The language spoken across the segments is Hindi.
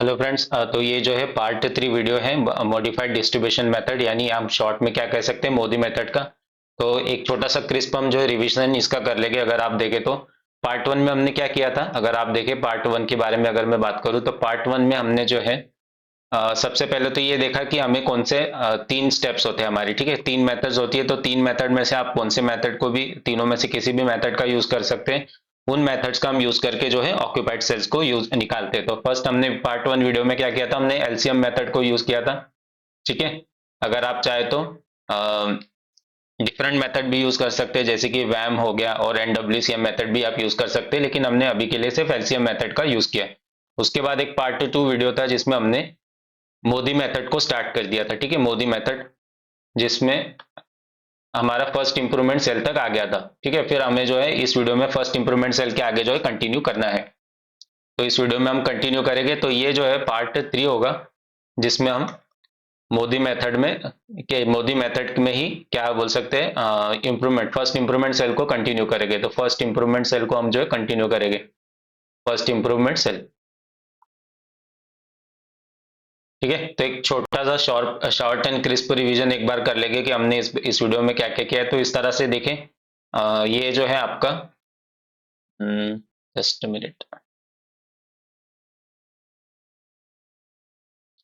हेलो फ्रेंड्स, तो ये जो है पार्ट 3 वीडियो है मॉडिफाइड डिस्ट्रीब्यूशन मेथड, यानी हम शॉर्ट में क्या कह सकते हैं, मोदी मेथड का। तो एक छोटा सा क्रिस्प हम जो है रिवीजन इसका कर लेंगे। अगर आप देखें तो पार्ट 1 में हमने क्या किया था, अगर आप देखें पार्ट 1 के बारे में अगर मैं बात करूं तो पार्ट 1 में हमने जो है सबसे पहले तो ये देखा कि हमें कौन से 3 स्टेप्स होते हैं हमारी, ठीक है। 3 मेथड्स होती है, तो 3 मेथड में से आप कौन से मेथड को भी, तीनों में से किसी भी मेथड का यूज कर सकते हैं। उन मेथड्स का हम यूज करके जो है ऑक्यूपाइड सेल्स को यूज निकालते हैं। तो फर्स्ट हमने पार्ट 1 वीडियो में क्या किया था, हमने एलसीएम मेथड को यूज किया था, ठीक है। अगर आप चाहे तो डिफरेंट मेथड भी यूज कर सकते हैं, जैसे कि वैम हो गया और एनडब्ल्यूसीएम मेथड भी आप यूज कर सकते हैं, लेकिन हमने अभी के लिए सिर्फ एलसीएम मेथड का यूज किया। उसके बाद एक पार्ट 2 वीडियो था जिसमें हमने मोदी मेथड को स्टार्ट कर दिया था, ठीक है। मोदी मेथड जिसमें हमारा फर्स्ट इंप्रूवमेंट सेल तक आ गया था, ठीक है। फिर हमें जो है इस वीडियो में फर्स्ट इंप्रूवमेंट सेल के आगे जो है कंटिन्यू करना है। तो इस वीडियो में हम कंटिन्यू करेंगे, तो ये जो है पार्ट 3 होगा, जिसमें हम मोदी मेथड में के मोदी मेथड में ही क्या बोल सकते हैं, इंप्रूवमेंट, फर्स्ट इंप्रूवमेंट सेल को कंटिन्यू करेंगे। तो फर्स्ट इंप्रूवमेंट सेल को हम जो है कंटिन्यू करेंगे, फर्स्ट इंप्रूवमेंट सेल, ठीक है। तो एक छोटा सा short short and crisp revision एक बार कर लेंगे कि हमने इस वीडियो में क्या क्या किया है। तो इस तरह से देखें, ये जो है आपका, जस्ट मिनट,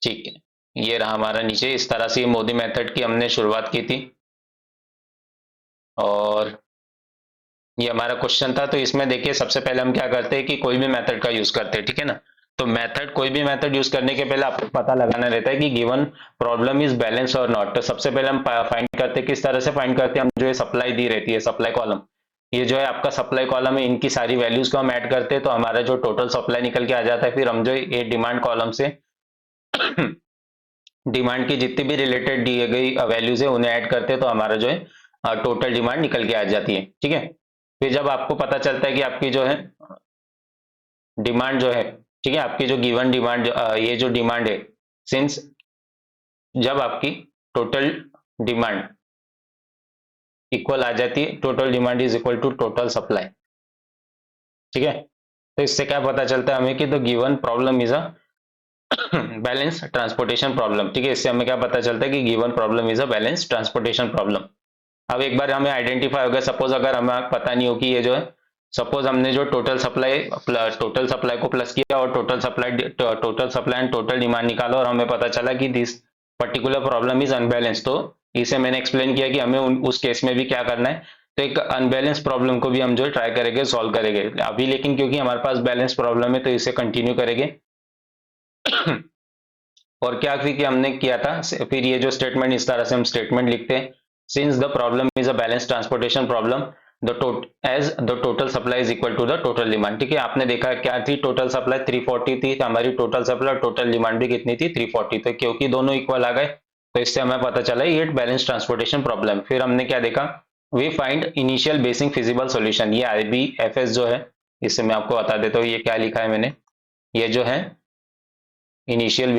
ठीक है। ये रहा हमारा नीचे, इस तरह से मोदी मेथड की हमने शुरुआत की थी, और ये हमारा क्वेश्चन था। तो इसमें देखिए सबसे पहले हम क्या करते हैं कि कोई भी मेथड का यूज करते हैं, ठीक है ना। तो मेथड, कोई भी मेथड यूज करने के पहले आपको पता लगाना रहता है कि गिवन प्रॉब्लम इज बैलेंस और नॉट। तो सबसे पहले हम फाइंड करते हैं, किस तरह से फाइंड करते हैं, हम जो है सप्लाई दी रहती है, सप्लाई कॉलम, ये जो है आपका सप्लाई कॉलम है, इनकी सारी वैल्यूज को हम ऐड करते हैं तो हमारा जो टोटल सप्लाई निकल के आ जाता है। फिर हम जो है ये डिमांड कॉलम से डिमांड की जितनी भी रिलेटेड दी गई वैल्यूज है उन्हें ऐड करते हैं, तो हमारा जो है टोटल डिमांड निकल के आ जाती है, ठीक है। फिर जब आपको पता चलता है कि आपकी जो है डिमांड जो है, ठीक है, आपकी जो गिवन डिमांड, ये जो डिमांड है, सिंस जब आपकी टोटल डिमांड इक्वल आ जाती है, total demand is equal to total supply, ठीक है। तो इससे क्या पता चलता है हमें कि the given problem is a balance transportation problem, ठीक है। इससे हमें क्या पता चलता है कि given problem is a balance transportation problem. अब एक बार हमें आइडेंटिफाई हो गया, सपोज अगर हमें पता नहीं हो कि ये जो है, सपोज हमने जो टोटल सप्लाई को प्लस किया और total supply and total demand निकाला, और हमें पता चला कि this particular problem is unbalance. तो इसे मैंने एक्सप्लेन किया कि हमें उस केस में भी क्या करना है, तो एक अनबैलेंस प्रॉब्लम को भी हम जो ट्राई करेंगे, सॉल्व करेंगे अभी। लेकिन क्योंकि हमारे पास बैलेंस प्रॉब्लम है तो इसे कंटिन्यू करेंगे। और क्या फिर कि हमने किया था, फिर ये जो स्टेटमेंट, इस तरह से हम स्टेटमेंट लिखते हैं, since the problem is a balance transportation problem, the total supply is equal to the total demand, ठीक है। आपने देखा क्या थी, टोटल सप्लाई 340 थी, तो हमारी टोटल सप्लाई और टोटल डिमांड भी कितनी थी, 340। तो क्योंकि दोनों इक्वल आ गए, तो इससे हमें पता चला ये बैलेंस ट्रांसपोर्टेशन प्रॉब्लम। फिर हमने क्या देखा, we find initial basic feasible solution, ये IBFS जो है, इससे मैं आपको बता देता हूँ ये क्या लिखा है मैंने। ये जो है इनिशियल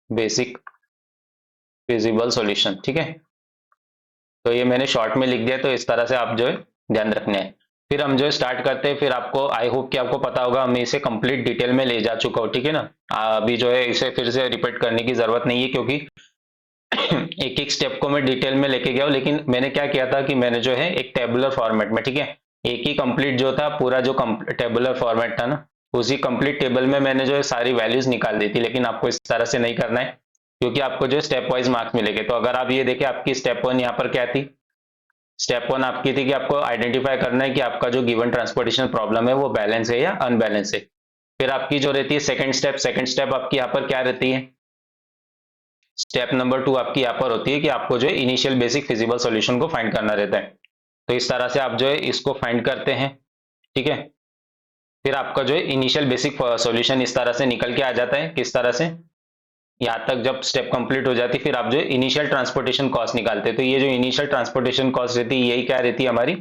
बेसिक फिजिबल सॉल्यूशन, ठीक है। तो ये मैंने शॉर्ट में लिख दिया, तो इस तरह से आप जो है ध्यान रखने हैं। फिर हम जो है स्टार्ट करते हैं। फिर आपको, आई होप कि आपको पता होगा, मैं इसे कंप्लीट डिटेल में ले जा चुका हूँ, ठीक है ना। अभी जो है इसे फिर से रिपीट करने की जरूरत नहीं है, क्योंकि एक एक स्टेप को मैं डिटेल में लेके गया हूँ। लेकिन मैंने क्या किया था कि मैंने जो है एक टेबुलर फॉर्मेट में, ठीक है, एक ही कंप्लीट जो था पूरा, जो टेबुलर फॉर्मेट था ना, उसी कंप्लीट टेबल में मैंने जो है सारी वैल्यूज निकाल दी थी। लेकिन आपको इस तरह से नहीं करना है, क्योंकि आपको जो है स्टेप वाइज मार्क्स मिलेंगे। तो अगर आप ये देखें, आपकी स्टेप 1 यहाँ पर क्या थी, स्टेप 1 आपकी थी कि आपको आइडेंटिफाई करना है कि आपका जो गिवन ट्रांसपोर्टेशन प्रॉब्लम है वो बैलेंस है या अनबैलेंस है। फिर आपकी जो रहती है सेकंड स्टेप आपकी यहाँ पर क्या रहती है, स्टेप नंबर 2 आपकी यहाँ पर होती है कि आपको जो है इनिशियल बेसिक फिजिबल सॉल्यूशन को फाइंड करना रहता है। तो इस तरह से आप जो है इसको फाइंड करते हैं, ठीक है। फिर आपका जो है इनिशियल बेसिक सॉल्यूशन इस तरह से निकल के आ जाता है, किस तरह से, यहाँ तक जब स्टेप कंप्लीट हो जाती है फिर आप जो है इनिशियल ट्रांसपोर्टेशन कॉस्ट निकालते हैं। तो ये जो इनिशियल ट्रांसपोर्टेशन कॉस्ट रहती है, यही क्या रहती है हमारी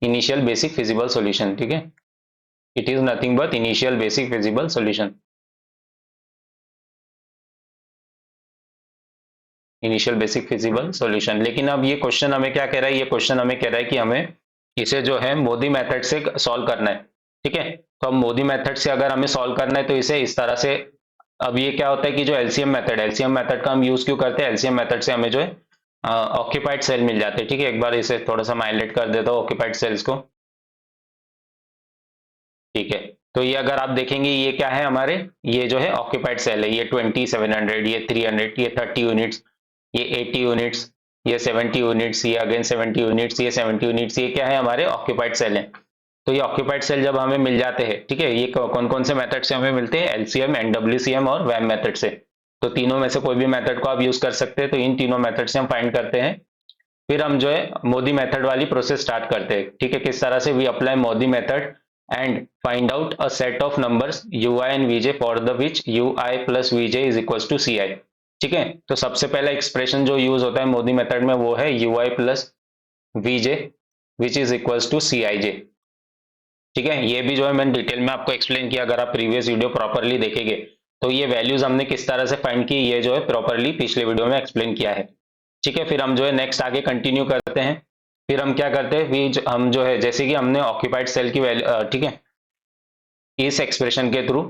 इनिशियल बेसिक फिजिबल सॉल्यूशन, ठीक है। It is nothing but initial basic feasible solution, initial basic feasible solution. लेकिन अब ये क्वेश्चन हमें क्या कह रहा है, ये क्वेश्चन हमें कह रहा है कि हमें इसे जो है मोदी मेथड से सॉल्व करना है। ठीक है। तो अब मोदी मेथड से अगर हमें सॉल्व करना है तो इसे इस तरह से, अब ये क्या होता है कि जो एलसीएम मेथड का हम यूज क्यों करते हैं, एलसीएम मेथड से हमें जो है ऑक्यूपाइड सेल मिल जाते हैं। ठीक है, एक बार इसे थोड़ा सा मैं हाईलाइट कर देता हूँ ऑक्यूपाइड सेल्स को। ठीक है, तो ये अगर आप देखेंगे ये क्या है हमारे, ये जो है ऑक्यूपाइड सेल है, ये 2700, ये 300, ये 30 यूनिट्स, ये 80 यूनिट्स, ये 70 यूनिट्स, ये अगेन 70 यूनिट्स, ये 70 यूनिट्स, ये क्या है हमारे ऑक्यूपाइड सेल है। तो ये ऑक्यूपाइड सेल जब हमें मिल जाते हैं, ठीक है, ये कौन कौन से मेथड से हमें मिलते हैं, एलसीएम, एनडब्ल्यूसीएम और वैम मेथड से। तो तीनों में से कोई भी मेथड को आप यूज कर सकते हैं। तो इन तीनों मेथड से हम फाइंड करते हैं। फिर हम जो है मोदी मेथड वाली प्रोसेस स्टार्ट करते हैं। ठीक है, किस तरह से, we apply MODI method and find out a set of numbers ui and vj for the which ui plus vj is equal to ci। ठीक है, तो सबसे पहला एक्सप्रेशन जो यूज होता है मोदी मेथड में वो है ui plus vj which is equal to cij। ठीक है, ये भी जो है मैंने डिटेल में आपको एक्सप्लेन किया, अगर आप प्रीवियस वीडियो प्रॉपरली देखेंगे तो ये वैल्यूज हमने किस तरह से फाइंड की, ये जो है प्रॉपरली पिछले वीडियो में एक्सप्लेन किया है। ठीक है, फिर हम जो है नेक्स्ट आगे कंटिन्यू करते हैं। फिर हम क्या करते हैं, हम जो है जैसे कि हमने ऑक्यूपाइड सेल की वैल्यू, ठीक है, इस एक्सप्रेशन के थ्रू,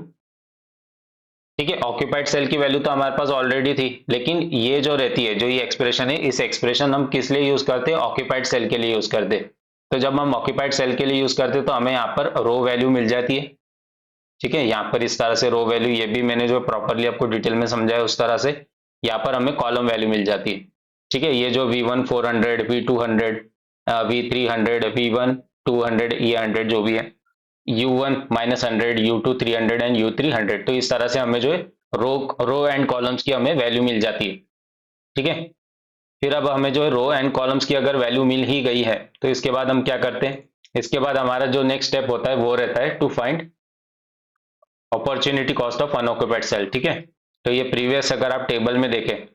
ठीक है, ऑक्यूपाइड सेल की वैल्यू तो हमारे पास ऑलरेडी थी, लेकिन ये जो रहती है, जो ये एक्सप्रेशन है, इस एक्सप्रेशन हम किस लिए यूज करते हैं, ऑक्यूपाइड सेल के लिए यूज करते हैं। तो जब हम ऑक्यूपाइड सेल के लिए यूज करते हैं तो हमें यहाँ पर रो वैल्यू मिल जाती है। ठीक है, यहाँ पर इस तरह से रो वैल्यू, ये भी मैंने जो प्रॉपरली आपको डिटेल में समझाया उस तरह से, यहाँ पर हमें कॉलम वैल्यू मिल जाती है। ठीक है, ये जो V1 400, V200, V300, V1 200, ये 100 जो भी है, U1 -100, U2 300 एंड U3 100। तो इस तरह से हमें जो है रो एंड कॉलम्स की हमें वैल्यू मिल जाती है। ठीक है, फिर अब हमें जो है रो एंड कॉलम्स की अगर वैल्यू मिल ही गई है तो इसके बाद हम क्या करते हैं, इसके बाद हमारा जो नेक्स्ट स्टेप होता है वो रहता है to find opportunity cost of unoccupied cell. ठीक है, तो ये प्रीवियस अगर आप टेबल में देखें,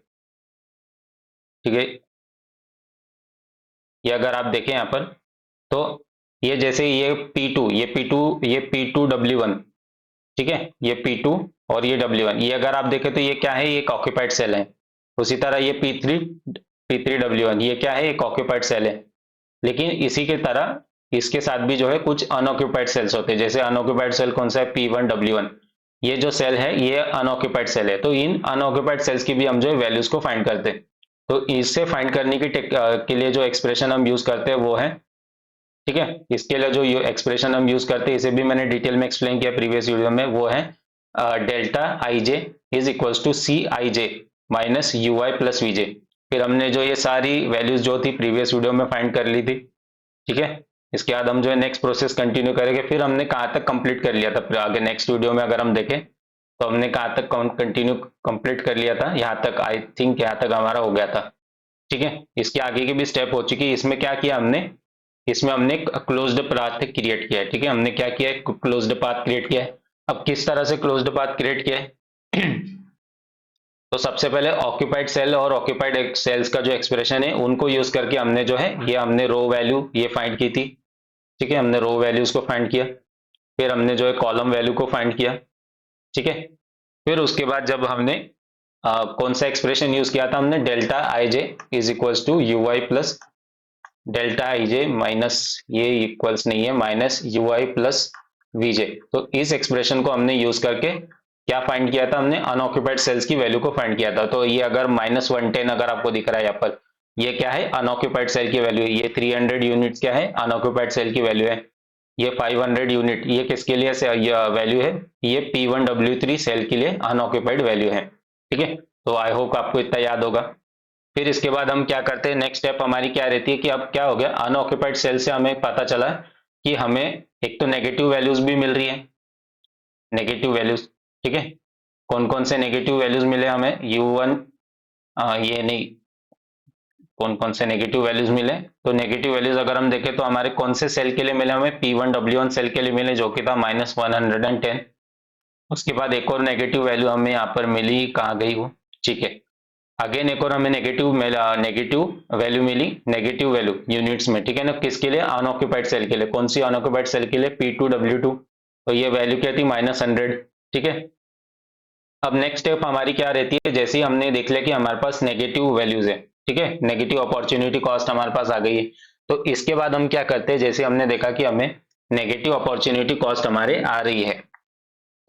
ठीक है, ये अगर आप देखें यहाँ पर, तो ये जैसे ये P2, ये P2 W1, ठीक है, ये P2 और ये W1, ये अगर आप देखें तो ये क्या है, ये एक ऑक्यूपाइड सेल है। उसी तरह ये P3 W1, ये क्या है, एक ऑक्यूपाइड सेल है। लेकिन इसी के तरह इसके साथ भी जो है कुछ अनऑक्यूपाइड सेल्स होते हैं। जैसे अनऑक्यूपाइड सेल कौन सा है, P1 W1, ये जो सेल है ये अनऑक्यूपाइड सेल है। तो इन अनऑक्यूपाइड सेल्स की भी हम जो है वैल्यूज को फाइंड करते हैं। तो इससे फाइंड करने की के लिए जो एक्सप्रेशन हम यूज करते हैं वो है, ठीक है, इसके लिए जो एक्सप्रेशन हम यूज करते हैं इसे भी मैंने डिटेल में एक्सप्लेन किया प्रीवियस वीडियो में, वो है delta I J is equal to C I J minus you I plus V J. फिर हमने जो ये सारी वैल्यूज जो थी प्रीवियस वीडियो में फाइंड कर ली थी। ठीक है, इसके बाद हम जो है नेक्स्ट प्रोसेस कंटिन्यू करेंगे। फिर हमने कहाँ तक कंप्लीट कर लिया था, फिर आगे नेक्स्ट वीडियो में अगर हम देखें तो हमने कहाँ तक कंटिन्यू कंप्लीट कर लिया था, यहाँ तक, आई थिंक यहाँ तक हमारा हो गया था। ठीक है, इसके आगे की भी स्टेप हो चुकी है। इसमें क्या किया हमने, इसमें हमने क्लोज्ड पाथ क्रिएट किया है। ठीक है, हमने क्या किया है, क्लोज्ड पाथ क्रिएट किया है। अब किस तरह से क्लोज्ड पाथ क्रिएट किया है तो सबसे पहले ऑक्यूपाइड सेल और ऑक्यूपाइड सेल्स का जो एक्सप्रेशन है उनको यूज करके हमने जो है ये हमने रो वैल्यू ये फाइंड की थी। ठीक है, हमने रो वैल्यूज को फाइंड किया, फिर हमने जो है कॉलम वैल्यू को फाइंड किया। ठीक है, फिर उसके बाद जब हमने कौन सा एक्सप्रेशन यूज किया था, हमने delta I J is equals to u I plus delta I J minus, ये इक्वल्स नहीं है, minus you I plus vj. तो इस एक्सप्रेशन को हमने यूज करके क्या फाइंड किया था, हमने अनऑक्यूपाइड सेल्स की वैल्यू को फाइंड किया था। तो ये अगर -110 अगर आपको दिख रहा है यहाँ पर, ये क्या है, अनऑक्यूपाइड सेल की वैल्यू है। ये 300 यूनिट्स क्या है, अनऑक्यूपाइड सेल की वैल्यू है। ये 500 यूनिट ये किसके लिए वैल्यू है, ये P1W3 सेल के लिए अनऑक्यूपाइड वैल्यू है। ठीक है, तो आई होप आपको इतना याद होगा। फिर इसके बाद हम क्या करते हैं, नेक्स्ट स्टेप हमारी क्या रहती है कि अब क्या हो गया, अनऑक्यूपाइड सेल से हमें पता चला कि हमें एक तो नेगेटिव वैल्यूज भी मिल रही है, नेगेटिव वैल्यूज। ठीक है, कौन कौन से नेगेटिव वैल्यूज मिले हमें, U1, ये नहीं, कौन कौन से नेगेटिव वैल्यूज मिले, तो नेगेटिव वैल्यूज अगर हम देखें तो हमारे कौन से सेल के लिए मिले, हमें P1W1 सेल के लिए मिले जो कि था -110। उसके बाद एक और नेगेटिव वैल्यू हमें यहाँ पर मिली, कहाँ गई वो, ठीक है, अगेन एक और हमें नेगेटिव वैल्यू मिली, नेगेटिव वैल्यू यूनिट्स में। ठीक है ना, किसके लिए, अनऑक्यूपाइड सेल के लिए। कौन सी अनऑक्यूपाइड सेल के लिए, P2W2, तो ये वैल्यू क्या थी, -100। ठीक है, अब नेक्स्ट स्टेप हमारी क्या रहती है, जैसे ही हमने देख लिया कि हमारे पास नेगेटिव वैल्यूज है, ठीक है, नेगेटिव अपॉर्चुनिटी कॉस्ट हमारे पास आ गई है, तो इसके बाद हम क्या करते हैं, जैसे हमने देखा कि हमें नेगेटिव अपॉर्चुनिटी कॉस्ट हमारे आ रही है।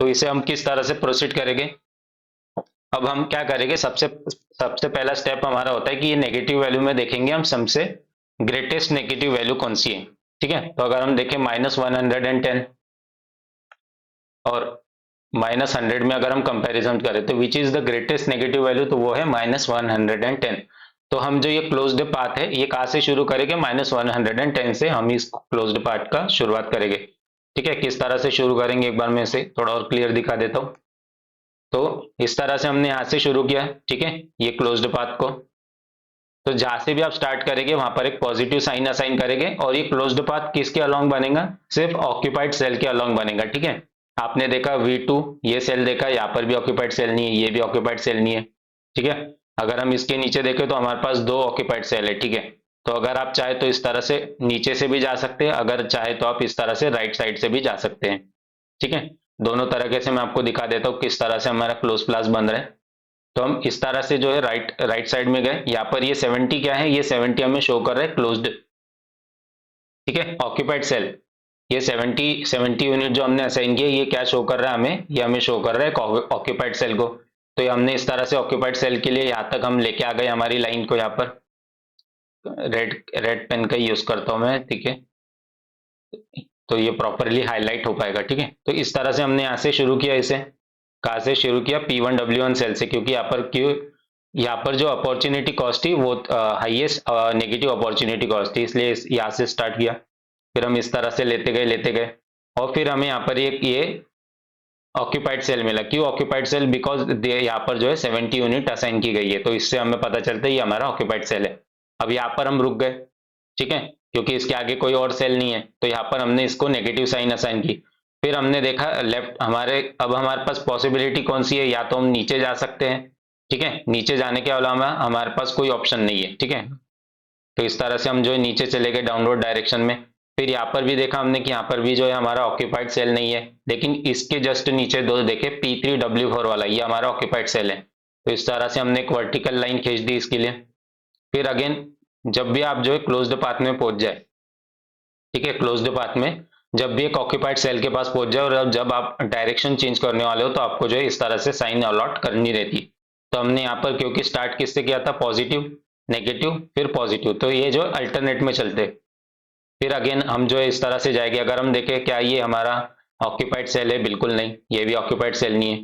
तो इसे हम किस तरह से प्रोसीड करेंगे? अब हम क्या करेंगे, सबसे सबसे पहला स्टेप हमारा होता है कि ये नेगेटिव वैल्यू में देखेंगे हम सबसे ग्रेटेस्ट नेगेटिव वैल्यू कौन सी है। ठीक है, तो अगर हम देखें -110 और -100 में अगर हम कंपैरिजन करें तो which is the greatest negative value, तो वो है -110। तो हम जो ये क्लोज्ड पाथ है ये कहाँ से शुरू करेंगे? -110 से हम इस क्लोज्ड पाथ का शुरुआत करेंगे। ठीक है, किस तरह से शुरू करेंगे एक बार मैं इसे थोड़ा और क्लियर दिखा देता हूं। तो इस तरह से हमने यहां से शुरू किया, ठीक है, ये क्लोज्ड पाथ को। तो जहां से भी आप स्टार्ट करेंगे वहां पर एक पॉजिटिव साइन असाइन करेंगे और ये क्लोज्ड पाथ किसके अलोंग बनेगा? सिर्फ ऑक्यूपाइड सेल के अलोंग बनेगा। ठीक है, आपने देखा V2 ये सेल देखा, यहाँ पर भी ऑक्यूपाइड सेल नहीं है, ये भी ऑक्यूपाइड सेल नहीं है। ठीक है, अगर हम इसके नीचे देखें तो हमारे पास दो ऑक्यूपाइड सेल है। ठीक है, तो अगर आप चाहे तो इस तरह से नीचे से भी जा सकते हैं, अगर चाहे तो आप इस तरह से राइट साइड से भी जा सकते हैं। ठीक है, दोनों तरीके से मैं आपको दिखा देता हूँ किस तरह से हमारा क्लोज प्लास बन रहा है। तो हम इस तरह से जो है राइट साइड में गए, यहाँ पर ये 70 क्या है? ये 70 हमें शो कर रहा है क्लोज्ड। ठीक है, ऑक्यूपाइड सेल, ये 70 यूनिट जो हमने असाइन किया ये क्या शो कर रहा है हमें? ये हमें शो कर रहा है ऑक्यूपाइड सेल को। तो ये हमने इस तरह से ऑक्यूपाइड सेल के लिए यहाँ तक हम लेके आ गए हमारी लाइन को। यहाँ पर रेड पेन का यूज करता हूं मैं, ठीक है, तो ये प्रॉपरली हाईलाइट हो पाएगा। ठीक है, तो इस तरह से हमने यहाँ से शुरू किया, इसे कहाँ से शुरू किया? P1W1 सेल से, क्योंकि यहाँ पर जो अपॉर्चुनिटी कॉस्ट थी वो हाईएस्ट नेगेटिव अपॉर्चुनिटी कॉस्ट थी, इसलिए यहाँ से स्टार्ट किया। फिर हम इस तरह से लेते गए और फिर हमें यहाँ पर एक ये ऑक्यूपाइड सेल मिला। क्यों ऑक्यूपाइड सेल? बिकॉज यहाँ पर जो है 70 यूनिट असाइन की गई है, तो इससे हमें पता चलता है ये हमारा ऑक्यूपाइड सेल है। अब यहाँ पर हम रुक गए, ठीक है, क्योंकि इसके आगे कोई और सेल नहीं है, तो यहाँ पर हमने इसको नेगेटिव साइन असाइन की। फिर हमने देखा लेफ्ट अब हमारे पास पॉसिबिलिटी कौन सी है? या तो हम नीचे जा सकते हैं, ठीक है, नीचे जाने के अलावा हमारे पास कोई ऑप्शन नहीं है। ठीक है, तो इस तरह से हम जो है नीचे चले गए डाउनवर्ड डायरेक्शन में। फिर यहाँ पर भी देखा हमने कि यहाँ पर भी जो है हमारा ऑक्यूपाइड सेल नहीं है, लेकिन इसके जस्ट नीचे दो देखे P3W4 वाला, ये हमारा ऑक्यूपाइड सेल है। तो इस तरह से हमने एक वर्टिकल लाइन खींच दी इसके लिए। फिर अगेन जब भी आप जो है क्लोज्ड पाथ में पहुंच जाए, ठीक है, क्लोज्ड पाथ में जब भी एक ऑक्यूपाइड सेल के पास पहुंच जाए और जब आप डायरेक्शन चेंज करने वाले हो तो आपको जो है इस तरह से साइन अलॉट करनी रहती। तो हमने यहाँ पर क्योंकि स्टार्ट किससे किया था? पॉजिटिव, नेगेटिव, फिर पॉजिटिव, तो ये जो अल्टरनेट में चलते। फिर अगेन हम जो है इस तरह से जाएंगे। अगर हम देखें क्या ये हमारा ऑक्यूपाइड सेल है? बिल्कुल नहीं, ये भी ऑक्यूपाइड सेल नहीं है।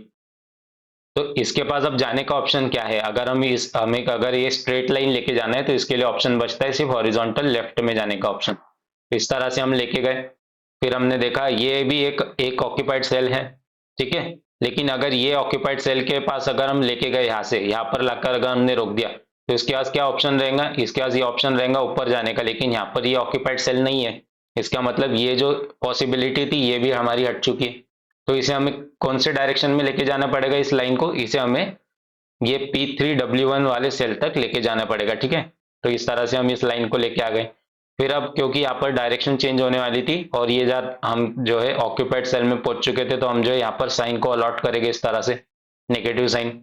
तो इसके पास अब जाने का ऑप्शन क्या है? अगर हमें अगर ये स्ट्रेट लाइन लेके जाना है तो इसके लिए ऑप्शन बचता है सिर्फ हॉरिजॉन्टल लेफ्ट में जाने का ऑप्शन। इस तरह से हम लेके गए। फिर हमने देखा ये भी एक ऑक्यूपाइड सेल है, ठीक है, लेकिन अगर ये ऑक्यूपाइड सेल के पास अगर हम लेके गए यहाँ से, यहाँ पर लाकर अगर हमने रोक दिया तो इसके पास क्या ऑप्शन रहेगा? इसके पास ये ऑप्शन रहेगा ऊपर जाने का, लेकिन यहाँ पर ये ऑक्यूपाइड सेल नहीं है। इसका मतलब ये जो पॉसिबिलिटी थी ये भी हमारी हट चुकी है। तो इसे हमें कौन से डायरेक्शन में लेके जाना पड़ेगा इस लाइन को? इसे हमें ये P3W1 वाले सेल तक लेके जाना पड़ेगा। ठीक है, तो इस तरह से हम इस लाइन को लेके आ गए। फिर अब क्योंकि यहाँ पर डायरेक्शन चेंज होने वाली थी और ये हम जो है ऑक्यूपाइड सेल में पहुंच चुके थे, तो हम जो है यहाँ पर साइन को अलॉट करेंगे इस तरह से, नेगेटिव साइन।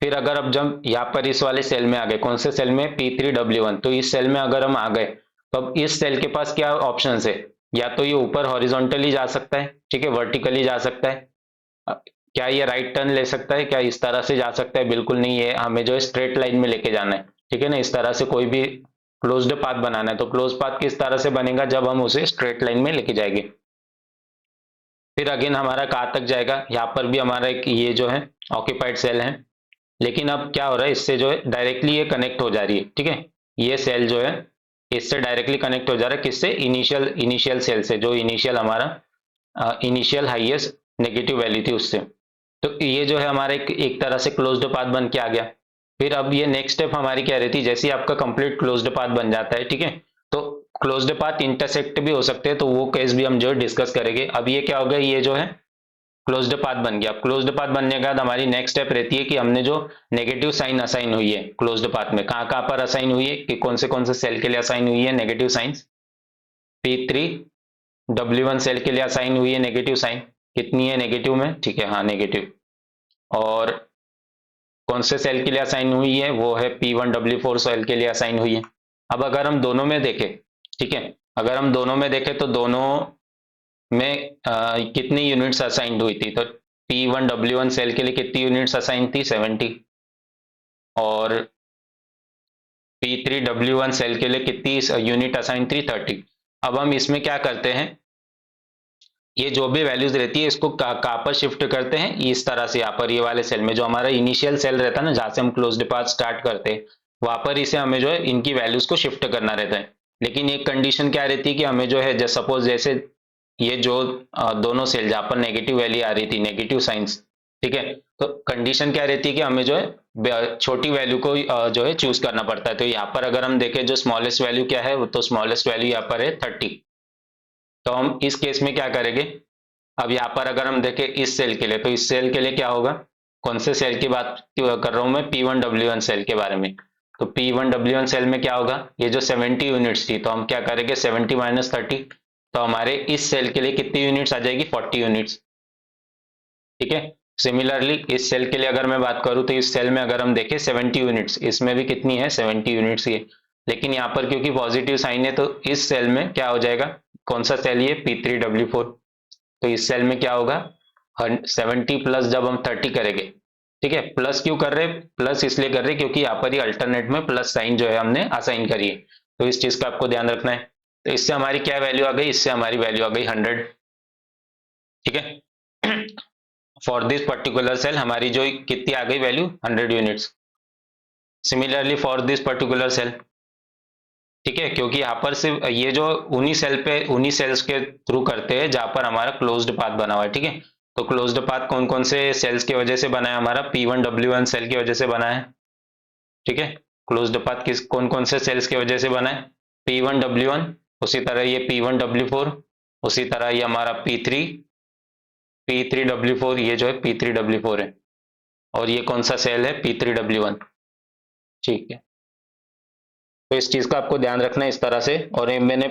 फिर अगर अब जब यहाँ पर इस वाले सेल में आ गए, कौन से सेल में? P3W1, तो इस सेल में अगर हम आ गए तो अब इस सेल के पास क्या ऑप्शन है? या तो ये ऊपर हॉरिजॉन्टली जा सकता है, ठीक है, वर्टिकली जा सकता है, क्या ये राइट टर्न ले सकता है? क्या इस तरह से जा सकता है? बिल्कुल नहीं है, हमें जो है स्ट्रेट लाइन में लेके जाना है। ठीक है ना, इस तरह से कोई भी क्लोज्ड पाथ बनाना है तो क्लोज पाथ किस तरह से बनेगा? जब हम उसे स्ट्रेट लाइन में लेके जाएंगे। फिर अगेन हमारा कहाँ तक जाएगा? यहाँ पर भी हमारा एक ये जो है ऑक्यूपाइड सेल है, लेकिन अब क्या हो रहा है, इससे जो है डायरेक्टली ये कनेक्ट हो जा रही है। ठीक है, ये सेल जो है इससे डायरेक्टली कनेक्ट हो जा रहा है, किससे? इनिशियल सेल से, जो इनिशियल हमारा इनिशियल हाईएस्ट नेगेटिव वैल्यू थी उससे। तो ये जो है हमारा एक तरह से क्लोज्ड पाथ बन के आ गया। फिर अब ये नेक्स्ट स्टेप हमारी क्या रहती है? जैसे ही आपका कंप्लीट क्लोज्ड पाथ बन जाता है, ठीक है, तो क्लोज्ड पाथ इंटरसेक्ट भी हो सकते हैं, तो वो केस भी हम जो है डिस्कस करेंगे। अब ये क्या हो गया? ये जो है क्लोज्ड पाथ बन गया। क्लोज्ड पाथ बनने के बाद हमारी नेक्स्ट स्टेप रहती है कि हमने जो नेगेटिव साइन असाइन हुई है क्लोज्ड पाथ में, कहाँ कहाँ पर असाइन हुई है, कि कौन से सेल के लिए असाइन हुई है नेगेटिव साइंस? P3W1 सेल के लिए असाइन हुई है नेगेटिव साइन। कितनी है नेगेटिव में? ठीक है, हाँ नेगेटिव। और कौन से सेल के लिए असाइन हुई है? वो है P1W4 सेल के लिए असाइन हुई है। अब अगर हम दोनों में देखें, ठीक है, अगर हम दोनों में देखें तो दोनों में कितनी यूनिट्स असाइंड हुई थी, तो P1W1 सेल के लिए कितनी यूनिट्स असाइन थी, 70। और P3W1 सेल के लिए कितनी यूनिट असाइन थी, 30। अब हम इसमें क्या करते हैं, ये जो भी वैल्यूज रहती है इसको कहाँ पर शिफ्ट करते हैं, इस तरह से यहाँ पर ये वाले सेल में जो हमारा इनिशियल सेल रहता है ना, जहां से हम क्लोज्ड पाथ स्टार्ट करते हैं, वहां पर इसे हमें जो है इनकी वैल्यूज को शिफ्ट करना रहता है। लेकिन एक कंडीशन क्या रहती है कि हमें जो है जैसे सपोज जैसे ये जो दोनों सेल जहां पर नेगेटिव वैल्यू आ रही थी, नेगेटिव साइंस, ठीक है, तो कंडीशन क्या रहती है कि हमें जो है छोटी वैल्यू को जो है चूज करना पड़ता है। तो यहाँ पर अगर हम देखें जो स्मॉलेस्ट वैल्यू क्या है, तो स्मॉलेस्ट वैल्यू यहाँ पर है 30। तो हम इस केस में क्या करेंगे, अब यहाँ पर अगर हम देखें इस सेल के लिए, तो इस सेल के लिए क्या होगा, कौन से सेल की बात कर रहा हूं मैं, P1W1 सेल के बारे में। तो P1W1 सेल में क्या होगा, ये जो 70 यूनिट्स थी, तो हम क्या करेंगे 70 माइनस 30, तो हमारे इस सेल के लिए कितनी यूनिट्स आ जाएगी, 40 यूनिट्स। ठीक है, सिमिलरली इस सेल के लिए अगर मैं बात करूं, तो इस सेल में अगर हम देखें 70 यूनिट्स, इसमें भी कितनी है, 70 यूनिट्स ये। लेकिन यहाँ पर क्योंकि पॉजिटिव साइन है, तो इस सेल में क्या हो जाएगा, कौन सा सेल ये, P3W4। तो इस सेल में क्या होगा, 70 प्लस जब हम 30 करेंगे, ठीक है, प्लस क्यों कर रहे हैं, प्लस इसलिए कर रहे हैं क्योंकि यहाँ पर ही अल्टरनेट में प्लस साइन जो है हमने असाइन करी है, तो इस चीज का आपको ध्यान रखना है। तो इससे हमारी क्या वैल्यू आ गई, इससे हमारी वैल्यू आ गई 100। ठीक है, फॉर दिस पर्टिकुलर सेल हमारी जो कितनी आ गई value, 100 units. Similarly for this particular cell, ठीक है, क्योंकि यहाँ पर सिर्फ ये जो उन्हीं सेल पे उन्हीं सेल्स के थ्रू करते हैं जहां पर हमारा क्लोज्ड पाथ बना हुआ है। ठीक है, तो क्लोज्ड पाथ कौन कौन से सेल्स की वजह से बना है, हमारा P1W1 सेल की वजह से बना है। ठीक है, क्लोज्ड पाथ किस कौन कौन से सेल्स की वजह से बना है, P1W1, उसी तरह ये P1W4, उसी तरह ये हमारा P3W4, ये जो है P3W4 है, और ये कौन सा सेल है, P3W1। ठीक है, तो इस चीज का आपको ध्यान रखना है इस तरह से। और ये मैंने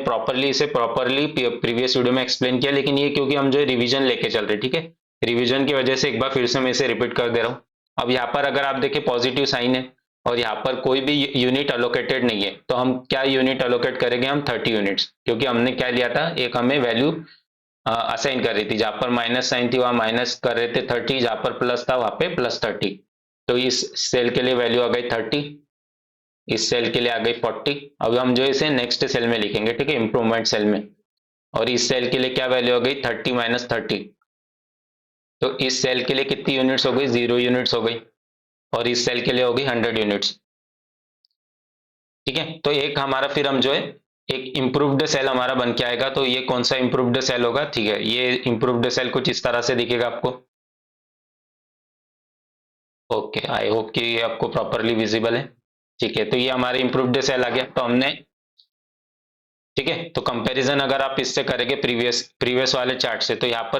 इसे प्रॉपरली प्रीवियस वीडियो में एक्सप्लेन किया, लेकिन ये क्योंकि हम जो है रिवीजन लेके चल रहे, ठीक है, रिवीजन की वजह से एक बार फिर से मैं इसे रिपीट कर दे रहा हूँ। अब यहाँ पर अगर आप देखें पॉजिटिव साइन है और यहाँ पर कोई भी यूनिट अलोकेटेड नहीं है, तो हम क्या यूनिट अलोकेट करेंगे, हम 30 यूनिट्स, क्योंकि हमने क्या लिया था, एक हमें वैल्यू असाइन कर रही थी, जहां पर माइनस साइन थी वहां माइनस कर रहे थे 30, जहां पर प्लस था वहां पे प्लस 30। तो इस सेल के लिए वैल्यू आ गई 30, इस सेल के लिए आ गई 40। अब हम जो इसे नेक्स्ट सेल में लिखेंगे, ठीक है, इंप्रूवमेंट सेल में। और इस सेल के लिए क्या वैल्यू हो गई, 30 माइनस 30। तो इस सेल के लिए कितनी यूनिट्स हो गई, 0 यूनिट्स हो गई। और इस सेल के लिए होगी 100 यूनिट्स। ठीक है, तो एक हमारा फिर हम जो है एक इंप्रूव्ड सेल हमारा बन के आएगा। तो ये कौन सा इंप्रूव्ड सेल होगा, ठीक है, ये इंप्रूव्ड सेल कुछ इस तरह से दिखेगा आपको। ओके, आई होप कि ये आपको प्रॉपरली विजिबल है। ठीक है, तो ये हमारे इंप्रूव्ड सेल आ गया। तो हमने, ठीक है, तो कंपैरिजन अगर आप इससे करेंगे प्रीवियस प्रीवियस वाले चार्ट से, तो यहाँ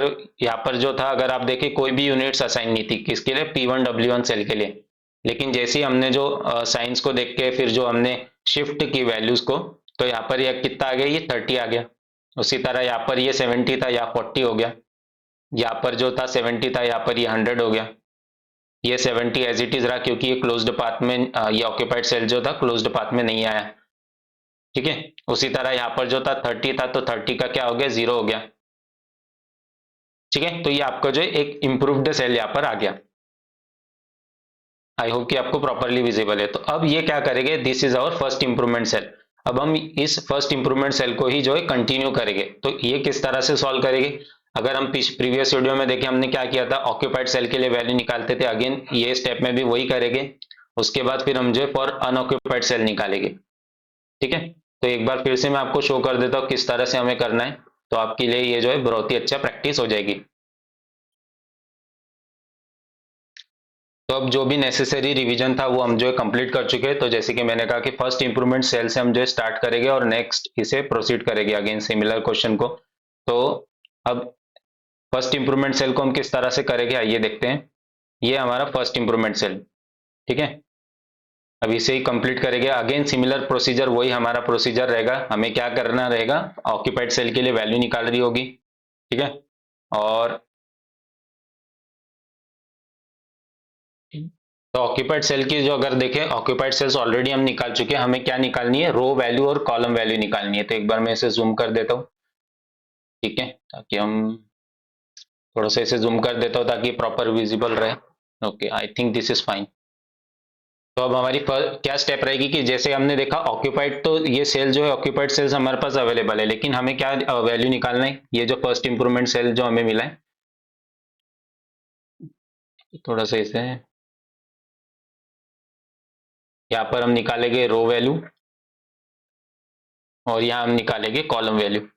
पर जो था, अगर आप देखें कोई भी यूनिट्स असाइन नहीं थी, किसके लिए, P1W1 सेल के लिए। लेकिन जैसे ही हमने जो साइंस को देख के फिर जो हमने शिफ्ट की वैल्यूज को, तो यहाँ पर यह कितना आ गया, ये 30 आ गया। उसी तरह यहाँ पर ये 70 था, यहाँ 40 हो गया। यहाँ पर जो था 70 था, यहाँ पर ये 100 हो गया। ये 70 एज इट इज रहा, क्योंकि ये क्लोज्ड पाथ में ये ऑक्यूपाइड सेल जो था क्लोज्ड पाथ में नहीं आया। ठीक है, उसी तरह यहाँ पर जो था 30 था, तो 30 का क्या हो गया, 0 हो गया। ठीक है, तो ये आपका जो है एक इंप्रूव्ड सेल यहाँ पर आ गया। आई होप कि आपको प्रॉपरली विजिबल है। तो अब ये क्या करेंगे, this is our first improvement cell. अब हम इस फर्स्ट इंप्रूवमेंट सेल को ही जो है कंटिन्यू करेंगे। तो ये किस तरह से सॉल्व करेंगे, अगर हम प्रीवियस वीडियो में देखें हमने क्या किया था, ऑक्यूपाइड सेल के लिए वैल्यू निकालते थे, अगेन ये स्टेप में भी वही करेंगे। उसके बाद फिर हम जो है फॉर अनऑक्यूपाइड सेल निकालेंगे। ठीक है, तो एक बार फिर से मैं आपको शो कर देता हूँ किस तरह से हमें करना है, तो आपके लिए ये जो है बहुत ही अच्छा प्रैक्टिस हो जाएगी। तो अब जो भी नेसेसरी रिवीजन था वो हम जो है कंप्लीट कर चुके हैं। तो जैसे कि मैंने कहा कि फर्स्ट इंप्रूवमेंट सेल से हम जो है स्टार्ट करेंगे और नेक्स्ट इसे प्रोसीड करेंगे अगेन सिमिलर क्वेश्चन को। तो अब फर्स्ट इंप्रूवमेंट सेल को हम किस तरह से करेंगे, आइए देखते हैं। ये हमारा फर्स्ट इंप्रूवमेंट सेल, ठीक है, अब इसे ही कंप्लीट करेंगे। अगेन सिमिलर प्रोसीजर, वही हमारा प्रोसीजर रहेगा। हमें क्या करना रहेगा, ऑक्यूपाइड सेल के लिए वैल्यू निकाल रही होगी, ठीक है, और तो ऑक्यूपाइड सेल की जो अगर देखें, ऑक्यूपाइड सेल्स ऑलरेडी हम निकाल चुके हैं। हमें क्या निकालनी है, रो वैल्यू और कॉलम वैल्यू निकालनी है। तो एक बार मैं इसे जूम कर देता हूं, ठीक है, ताकि हम थोड़ा सा इसे जूम कर देता हूँ ताकि प्रॉपर विजिबल रहे। Okay, I think this is fine. तो अब हमारी क्या स्टेप रहेगी कि जैसे हमने देखा ऑक्यूपाइड, तो ये सेल जो है ऑक्यूपाइड सेल्स हमारे पास अवेलेबल है, लेकिन हमें क्या वैल्यू निकालना है, ये जो फर्स्ट इंप्रूवमेंट सेल जो हमें मिला है, थोड़ा सा इसे यहाँ पर हम निकालेंगे रो वैल्यू और यहाँ हम निकालेंगे कॉलम वैल्यू।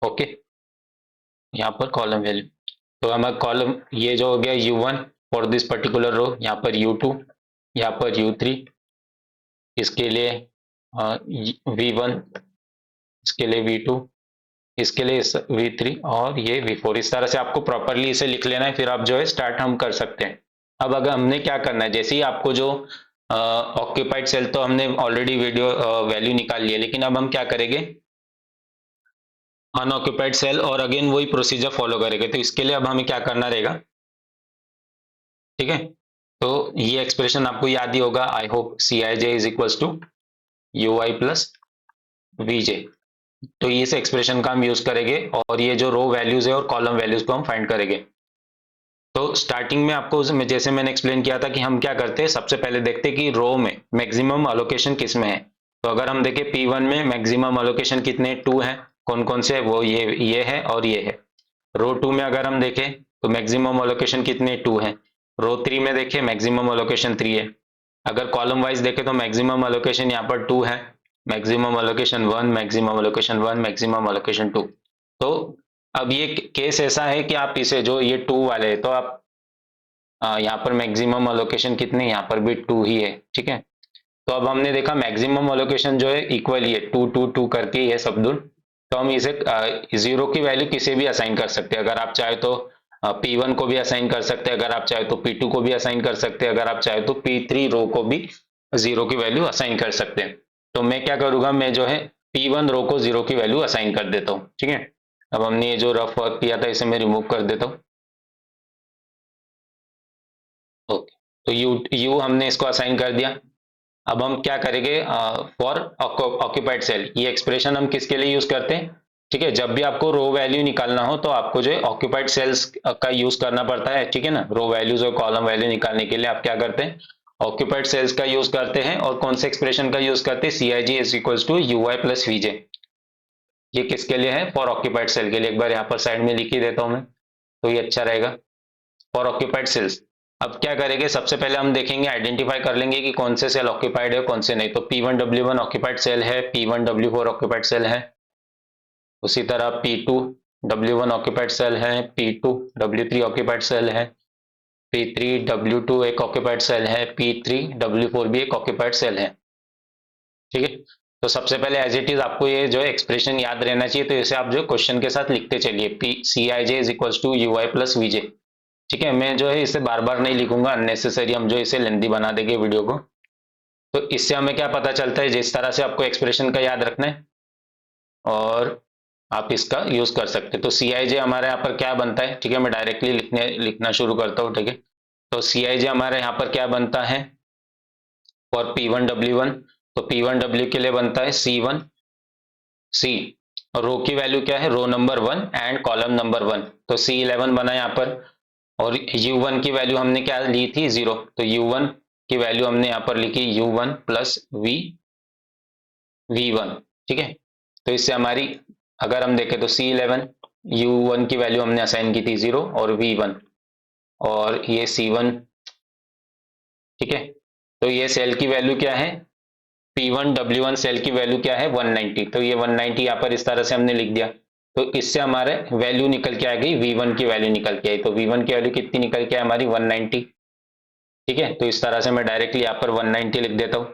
ओके, यहाँ पर कॉलम वैल्यू, तो हमारा कॉलम ये जो हो गया U1 फॉर दिस पर्टिकुलर रो, यहाँ पर U2, यहाँ पर U3, इसके लिए V1, इसके लिए V2, इसके लिए V3 और ये V4। इस तरह से आपको प्रॉपरली इसे लिख लेना है, फिर आप जो है स्टार्ट हम कर सकते हैं। अब अगर हमने क्या करना है, जैसे ही आपको जो ऑक्यूपाइड सेल तो हमने ऑलरेडी वीडियो वैल्यू निकाल लिया, लेकिन अब हम क्या करेंगे अनऑक्यूपाइड सेल, और अगेन वही प्रोसीजर फॉलो करेंगे। तो इसके लिए अब हमें क्या करना रहेगा, ठीक है, तो ये एक्सप्रेशन आपको याद ही होगा, I hope, Cij is equals to UI plus Vj। तो इस एक्सप्रेशन का हम यूज करेंगे और ये जो रो वैल्यूज है और कॉलम वैल्यूज को हम फाइंड करेंगे। तो स्टार्टिंग में आपको जैसे मैंने एक्सप्लेन किया था कि हम क्या करते हैं, सबसे पहले देखते हैं कि रो में मैक्सिमम अलोकेशन किस में है। तो अगर हम देखें P1 में मैक्सिमम अलोकेशन कितने 2 है, कौन कौन से, वो ये है और ये है। रो 2 में अगर हम देखें तो मैक्सिमम अलोकेशन कितने 2 है। रो 3 में देखें मैक्सिमम अलोकेशन 3 है। अगर कॉलम वाइज देखें तो मैक्सिमम अलोकेशन यहाँ पर 2 है, maximum allocation 1, maximum allocation 1, maximum allocation 2। तो अब ये केस ऐसा है कि आप इसे जो ये 2 वाले है, तो आप यहाँ पर मैक्सिमम अलोकेशन कितने, यहाँ पर भी 2 ही है, ठीक है। तो अब हमने देखा मैक्सिमम अलोकेशन जो है इक्वल ही है 2 2 2 करके ये सब दूर। तो हम इसे जीरो की वैल्यू किसे भी असाइन कर सकते हैं। अगर आप चाहे तो P1 को भी असाइन कर सकते हैं, अगर आप चाहे तो P2 को भी असाइन कर सकते हैं, अगर आप चाहे तो P3 रो को भी जीरो की वैल्यू असाइन कर सकते हैं। तो मैं क्या करूंगा, मैं जो है P1 रो को जीरो की वैल्यू असाइन कर देता हूँ, ठीक है। अब हमने ये जो रफ वर्क किया था इसे मैं रिमूव कर देता हूँ। ओके, तो यू हमने इसको असाइन कर दिया। अब हम क्या करेंगे, फॉर ऑक्यूपाइड सेल, ये एक्सप्रेशन हम किसके लिए यूज करते हैं, ठीक है। जब भी आपको रो वैल्यू निकालना हो तो आपको जो है ऑक्यूपाइड सेल्स का यूज करना पड़ता है, ठीक है ना। रो वैल्यूज और कॉलम वैल्यू निकालने के लिए आप क्या करते हैं, ऑक्यूपाइड सेल्स का यूज करते हैं। और कौन से एक्सप्रेशन का यूज करते हैं, Cij is equals to UI plus Vj। ये किसके लिए है, फॉर ऑक्यूपाइड सेल के लिए। एक बार यहाँ पर साइड में लिख ही देता हूँ मैं, तो ये अच्छा रहेगा, फॉर ऑक्यूपाइड सेल्स। अब क्या करेंगे, सबसे पहले हम देखेंगे, आइडेंटिफाई कर लेंगे कि कौन से सेल ऑक्यूपाइड है कौन से नहीं। तो P1W1 ऑक्यूपाइड सेल है, P1W4 ऑक्यूपाइड सेल है, उसी तरह P2W1 ऑक्यूपाइड सेल है, P2W3 ऑक्यूपाइड सेल है, P3W2 एक ऑक्यूपाइड सेल है, P3W4 भी एक ऑक्यूपाइड सेल है, ठीक है। तो सबसे पहले एज इट इज आपको ये जो एक्सप्रेशन याद रहना चाहिए, तो इसे आप जो क्वेश्चन के साथ लिखते चलिए, Cij is equals to UI plus Vj, ठीक है। मैं जो है इसे बार बार नहीं लिखूंगा, अननेसेसरी हम जो इसे लेंथी बना देंगे वीडियो को। तो इससे हमें क्या पता चलता है, जिस तरह से आपको एक्सप्रेशन का याद रखना है और आप इसका यूज कर सकते हैं। तो Cij हमारे यहाँ पर क्या बनता है, ठीक है, मैं डायरेक्टली लिखना शुरू करता हूँ, ठीक है। तो Cij हमारे यहाँ पर क्या बनता है, फॉर P1W1, तो P1W के लिए बनता है C1C, रो की वैल्यू क्या है, row number 1 and column number 1, तो C11 बना यहाँ पर। और U1 की वैल्यू हमने क्या ली थी, 0, तो U1 की वैल्यू हमने यहाँ पर लिखी U1 प्लस V1, ठीक है। तो इससे हमारी अगर हम देखें तो C11, U1 की वैल्यू हमने असाइन की थी 0 और V1, और ये C1, ठीक है। तो ये सेल की वैल्यू क्या है, P1W1 सेल की वैल्यू क्या है 190, तो ये 190 यहाँ पर इस तरह से हमने लिख दिया। तो इससे हमारे वैल्यू निकल के आ गई, V1 की वैल्यू निकल के आई। तो V1 की वैल्यू कितनी निकल के आई हमारी 190, ठीक है। तो इस तरह से मैं डायरेक्टली यहाँ पर 190 लिख देता हूँ।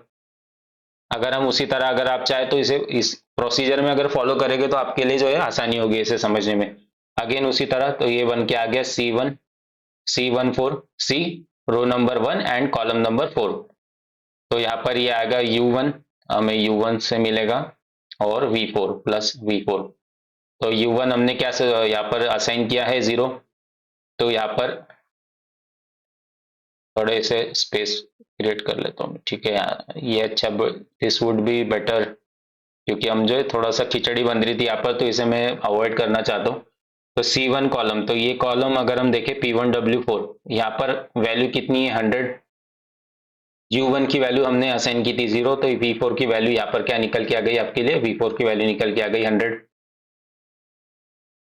अगर हम उसी तरह, अगर आप चाहे तो इसे इस प्रोसीजर में अगर फॉलो करेंगे तो आपके लिए जो है आसानी होगी इसे समझने में। अगेन उसी तरह, तो ये बन के आ गया C14C, row number 1 and column number 4। तो यहाँ पर ये आएगा U1, हमें U1 से मिलेगा, और V4 प्लस V4। तो U1 हमने क्या से यहाँ पर असाइन किया है 0, तो यहाँ पर थोड़े से स्पेस क्रिएट कर लेता हूँ, ठीक है। ये अच्छा, दिस वुड बी बेटर, क्योंकि हम जो है थोड़ा सा खिचड़ी बन रही थी यहाँ पर, तो इसे मैं अवॉइड करना चाहता हूँ। तो C1 कॉलम, तो ये कॉलम अगर हम देखें P1W4, यहाँ पर वैल्यू कितनी है 100, U1 की वैल्यू हमने असाइन की थी 0, तो V4 की वैल्यू यहाँ पर क्या निकल के आ गई आपके लिए, V4 की वैल्यू निकल के आ गई 100,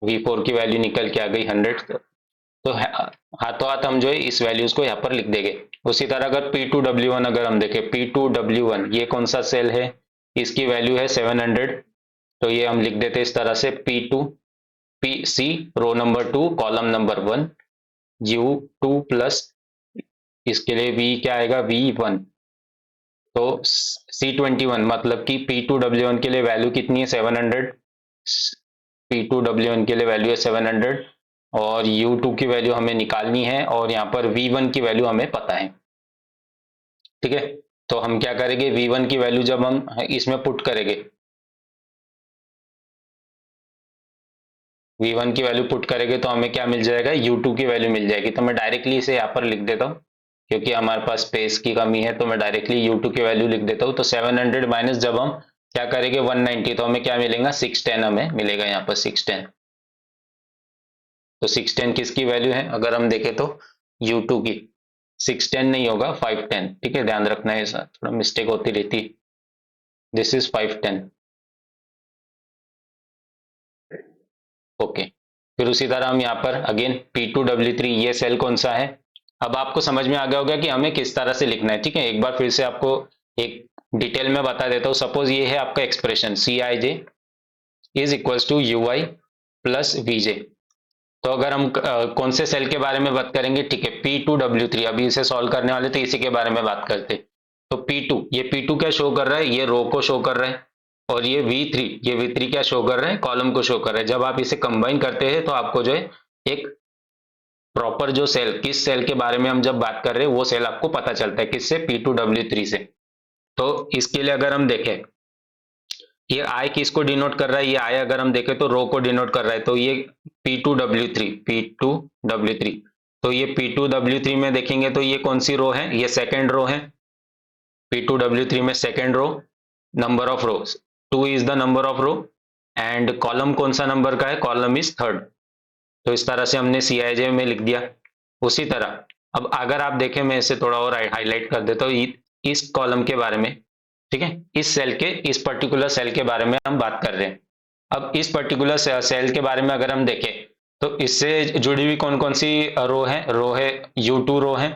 V4 की वैल्यू निकल के आ गई 100। तो हाथों हाथ हम जो है इस वैल्यूज को यहाँ पर लिख देंगे। उसी तरह अगर P2W1 अगर हम देखें, P2W1 ये कौन सा सेल है, इसकी वैल्यू है 700, तो ये हम लिख देते इस तरह से P2 PC row number 2 column number 1 U2 plus इसके लिए V क्या आएगा V1, तो C21 मतलब कि P2W1 के लिए वैल्यू कितनी है 700, P2W1 के लिए वैल्यू है 700 और U2 की वैल्यू हमें निकालनी है और यहाँ पर V1 की वैल्यू हमें पता है। ठीक है, तो हम क्या करेंगे, V1 की वैल्यू जब हम इसमें पुट करेंगे, V1 की वैल्यू पुट करेंगे तो हमें क्या मिल जाएगा, U2 की वैल्यू मिल जाएगी। तो मैं डायरेक्टली इसे यहाँ पर लिख देता हूँ, क्योंकि हमारे पास स्पेस की कमी है, तो मैं डायरेक्टली U2 की वैल्यू लिख देता हूँ। तो 700 माइनस जब हम क्या करेंगे 190, तो हमें क्या मिलेगा 610, हमें मिलेगा यहाँ पर 610। तो 610 किसकी वैल्यू है, अगर हम देखें तो U2 की, 610 नहीं होगा 510। ठीक है, ध्यान रखना है, ऐसा थोड़ा मिस्टेक होती रहती। This is 510। ओके, फिर उसी तरह हम यहाँ पर अगेन P2W3, ये सेल कौन सा है, अब आपको समझ में आ गया होगा कि हमें किस तरह से लिखना है। ठीक है, एक बार फिर से आपको एक डिटेल में बता देता हूँ। सपोज ये है आपका expression Cij is equals to UI plus VJ। तो अगर हम कौन से सेल के बारे में बात करेंगे, ठीक है P2W3, अभी इसे सॉल्व करने वाले तो इसी के बारे में बात करते। तो P2, ये P2 क्या शो कर रहा है, ये रो को शो कर रहा है, और ये V3, ये V3 क्या शो कर रहे हैं, कॉलम को शो कर रहे हैं। जब आप इसे कंबाइन करते हैं तो आपको जो है एक प्रॉपर जो सेल, किस सेल के बारे में हम जब बात कर रहे हैं वो सेल आपको पता चलता है, किससे, P2W3 से। तो इसके लिए अगर हम देखें, ये आई किसको डिनोट कर रहा है, ये आई अगर हम देखें तो रो को डिनोट कर रहा है, तो ये P2W3 तो ये P2W3 में देखेंगे तो ये कौन सी रो है, ये सेकेंड रो है। P2W3 में second row, number of rows 2 is the number of row, and column कौन सा नंबर का है, कॉलम इज थर्ड। तो इस तरह से हमने Cij में लिख दिया। उसी तरह अब अगर आप देखें, मैं इसे थोड़ा और हाईलाइट कर देता हूँ, इस कॉलम के बारे में, ठीक है, इस सेल के, इस पर्टिकुलर सेल के बारे में हम बात कर रहे हैं। अब इस पर्टिकुलर सेल के बारे में अगर हम देखें तो इससे जुड़ी हुई कौन कौन सी रो है U2 रो है,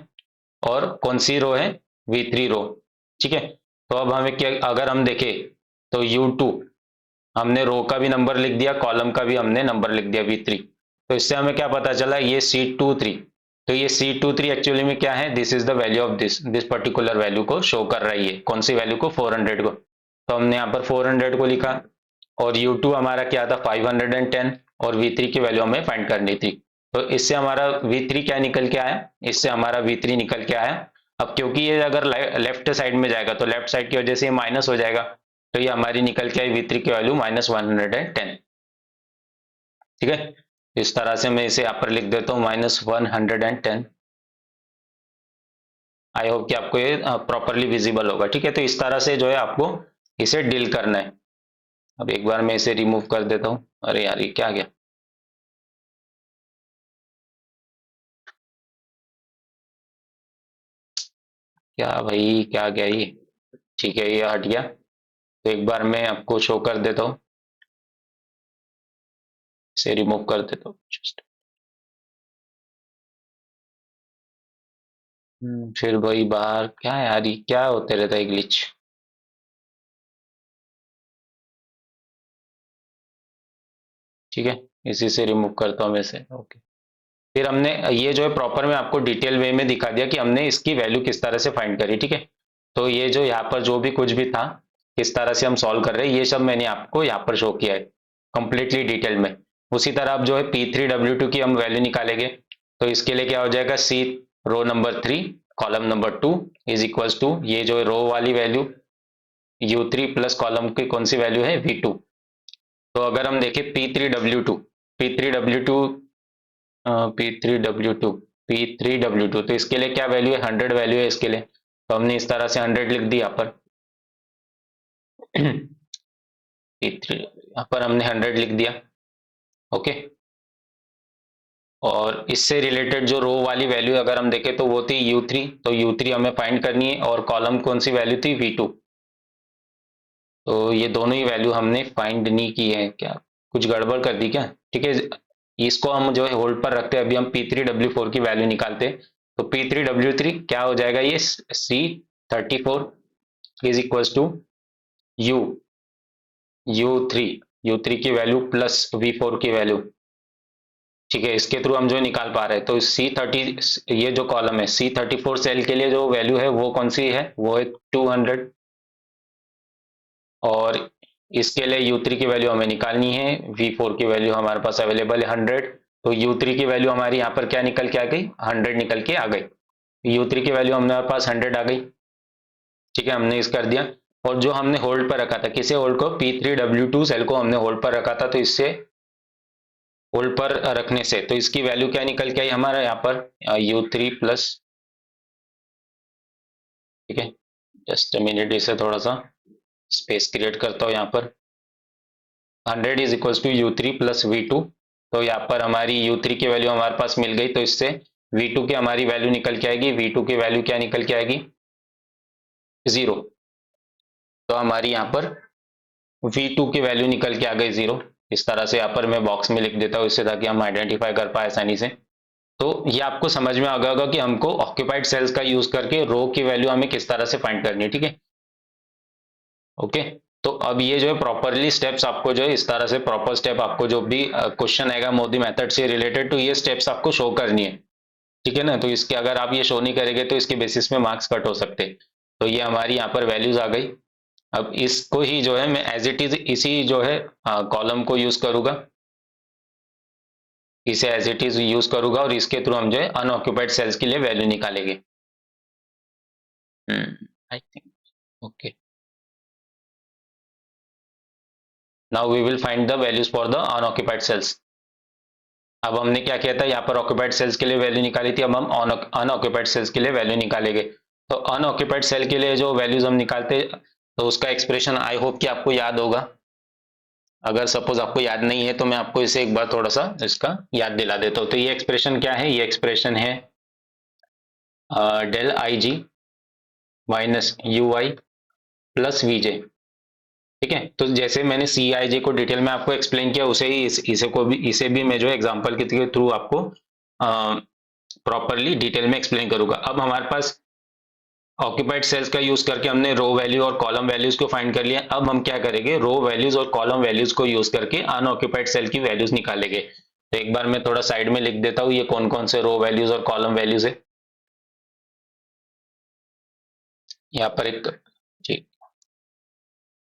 और कौन सी रो है, V3 रो। ठीक है, तो अब हमें क्या, अगर हम देखें तो U2 हमने रो का भी नंबर लिख दिया, कॉलम का भी हमने नंबर लिख दिया V3। तो इससे हमें क्या पता चला, ये C23, तो ये C23 एक्चुअली में क्या है, this is the value of this particular value को शो कर रहा है। ये कौन सी वैल्यू को, 400 को, तो हमने यहाँ पर 400 को लिखा, और U2 हमारा क्या था 510, और V3 की वैल्यू हमें फाइंड करनी थी। तो इससे हमारा V3 क्या निकल के आया, इससे हमारा V3 निकल के आया। अब क्योंकि ये अगर लेफ्ट साइड में जाएगा तो लेफ्ट साइड की वजह से ये माइनस हो जाएगा, तो ये हमारी निकल के आई V3 की वैल्यू -110। ठीक है, इस तरह से मैं इसे यहाँ पर लिख देता हूँ -110। आई होप कि आपको ये प्रॉपरली विजिबल होगा। ठीक है, तो इस तरह से जो है आपको इसे डील करना है। अब एक बार मैं इसे रिमूव कर देता हूँ। अरे यार, ये क्या गया, क्या भाई, क्या गया ये। ठीक है, ये हट गया। तो एक बार मैं आपको शो कर देता हूँ, इसे रिमूव कर देता हूँ। फिर वही बाहर, क्या यार ये क्या होते रहता है ग्लिच। ठीक है, इसी से रिमूव करता हूँ मैं इसे। ओके, फिर हमने ये जो है प्रॉपर में आपको डिटेल वे में दिखा दिया कि हमने इसकी वैल्यू किस तरह से फाइंड करी। ठीक है, तो ये जो यहाँ पर जो भी कुछ भी था, किस तरह से हम सॉल्व कर रहे हैं, ये सब मैंने आपको यहाँ पर शो किया है कंप्लीटली डिटेल में। उसी तरह अब जो है P3W2 की हम वैल्यू निकालेंगे। तो इसके लिए क्या हो जाएगा, C row number 3 column number 2 is equals to, ये जो रो वाली वैल्यू U3 प्लस कॉलम की कौन सी वैल्यू है, V2। तो अगर हम देखें P3W2, P3W2 P3W2 P3W2, तो इसके लिए क्या वैल्यू है, 100 वैल्यू है इसके लिए। तो हमने इस तरह से 100 लिख दी यहाँ पर। P3 यहाँ पर हमने 100 लिख दिया। ओके, और इससे रिलेटेड जो रो वाली वैल्यू अगर हम देखें तो वो थी U3, तो U3 हमें फाइंड करनी है, और कॉलम कौन सी वैल्यू थी, V2। तो ये दोनों ही वैल्यू हमने फाइंड नहीं की है, क्या कुछ गड़बड़ कर दी क्या? ठीक है, इसको हम जो है होल्ड पर रखते हैं, अभी हम P3W4 की वैल्यू निकालते हैं। तो P3W3 क्या हो जाएगा, ये C34 is equal to U3 की वैल्यू प्लस V4 की वैल्यू। ठीक है, इसके थ्रू हम जो निकाल पा रहे हैं, तो C30, ये जो कॉलम है C34 सेल के लिए जो वैल्यू है वो कौन सी है, वो है 200, और इसके लिए U3 की वैल्यू हमें निकालनी है, V4 की वैल्यू हमारे पास अवेलेबल है 100। तो U3 की वैल्यू हमारी यहाँ पर क्या निकल के आ गई, 100 निकल के आ गई। U3 की वैल्यू हमारे पास 100 आ गई। ठीक है, हमने इस कर दिया, और जो हमने होल्ड पर रखा था, किसे होल्ड को, P3W2 सेल को हमने होल्ड पर रखा था, तो इससे होल्ड पर रखने से तो इसकी वैल्यू क्या निकल के आई हमारा यहाँ पर, U3 प्लस, ठीक है, जस्ट मिनट, इसे थोड़ा सा स्पेस क्रिएट करता हूँ यहाँ पर। 100 is equal to U3 plus V2। तो यहाँ पर हमारी U3 की वैल्यू हमारे पास मिल गई, तो इससे V2 की हमारी वैल्यू निकल के आएगी, V2 की वैल्यू क्या निकल के आएगी, 0। तो हमारी यहाँ पर V2 की वैल्यू निकल के आ गई 0। इस तरह से यहाँ पर मैं बॉक्स में लिख देता हूँ इससे, ताकि हम आइडेंटिफाई कर पाए आसानी से। तो ये आपको समझ में आ गया होगा कि हमको ऑक्यूपाइड सेल्स का यूज करके रो की वैल्यू हमें किस तरह से फाइंड करनी है। ठीक है, ओके। तो अब ये जो है प्रॉपरली स्टेप्स आपको जो है इस तरह से प्रॉपर स्टेप आपको जो भी क्वेश्चन आएगा मोदी मेथड से रिलेटेड, तो ये स्टेप्स आपको शो करनी है। ठीक है ना, तो इसके अगर आप ये शो नहीं करेंगे तो इसके बेसिस में मार्क्स कट हो सकते हैं। तो ये हमारी यहाँ पर वैल्यूज आ गई। अब इसको ही जो है मैं एज इट इज इसी जो है कॉलम को यूज करूंगा, इसे एज इट इज यूज करूंगा, और इसके थ्रू हम जो है अनऑक्यूपाइड सेल्स के लिए वैल्यू निकालेंगे। I think okay, now we will find the values for the unoccupied cells. अब हमने क्या किया था, यहाँ पर ऑक्यूपाइड सेल्स के लिए वैल्यू निकाली थी, अब हम अनऑक्यूपाइड सेल्स के लिए वैल्यू निकालेंगे। तो अनऑक्यूपाइड सेल के लिए जो वैल्यूज हम निकालते, तो उसका एक्सप्रेशन आई होप कि आपको याद होगा। अगर सपोज आपको याद नहीं है तो मैं आपको इसे एक बार थोड़ा सा इसका याद दिला देता हूँ। तो ये एक्सप्रेशन क्या है, ये एक्सप्रेशन है del I G minus you I plus V J. ठीक है, तो जैसे मैंने सी आई जे को डिटेल में आपको एक्सप्लेन किया, उसे ही इसे भी मैं जो एग्जांपल के थ्रू आपको प्रॉपरली डिटेल में एक्सप्लेन करूंगा। अब हमारे पास ऑक्यूपाइड सेल्स का यूज करके हमने रो वैल्यू और कॉलम वैल्यूज को फाइंड कर लिया। अब हम क्या करेंगे, रो वैल्यूज और कॉलम वैल्यूज को यूज करके अनऑक्यूपाइड सेल की वैल्यूज निकालेंगे। तो एक बार मैं थोड़ा साइड में लिख देता हूँ ये कौन कौन से रो वैल्यूज और कॉलम वैल्यूज है यहाँ पर एक। ठीक,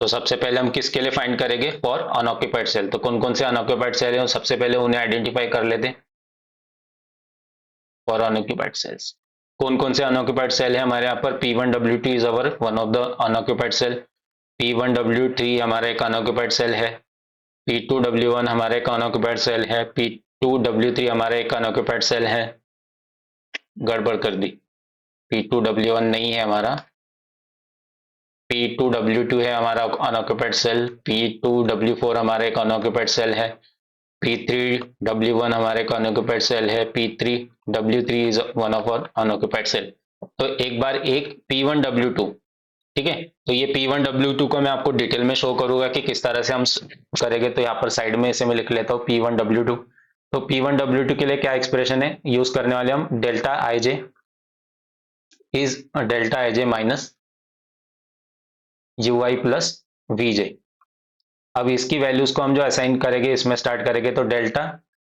तो सबसे पहले हम किसके लिए फाइंड करेंगे, फॉर अनऑक्यूपाइड सेल। तो कौन कौन से अनऑक्यूपाइड सेल है, सबसे पहले उन्हें आइडेंटिफाई कर लेते हैं। फॉर अनऑक्यूपाइड सेल्स कौन कौन से अनऑक्यूपाइड सेल है हमारे यहाँ पर, P1W2 is our one of the unoccupied cell, P1W3 हमारा एक अनऑक्यूपाइड सेल है, P2W1 हमारा एक अनऑक्यूपाइड सेल है, P2W3 हमारा एक अनऑक्यूपाइड सेल है। गड़बड़ कर दी, P2W1 नहीं है हमारा, P2W2 है हमारा अनऑक्यूपाइड सेल, P2W4 हमारा एक अनऑक्यूपाइड सेल है, P3W1 हमारे एक अनऑक्यूपाइड सेल है, P3W3 is one of our unoccupied cell. तो एक बार एक P1W2, ठीक है, तो ये P1W2 को मैं आपको डिटेल में शो करूंगा कि किस तरह से हम करेंगे। तो यहाँ पर साइड में इसे मैं लिख लेता हूँ P1W2। तो P1W2 के लिए क्या एक्सप्रेशन है, यूज करने वाले हम delta I J is delta I J minus you I plus V J. अब इसकी वैल्यूज को हम जो असाइन करेंगे, इसमें स्टार्ट करेंगे, तो डेल्टा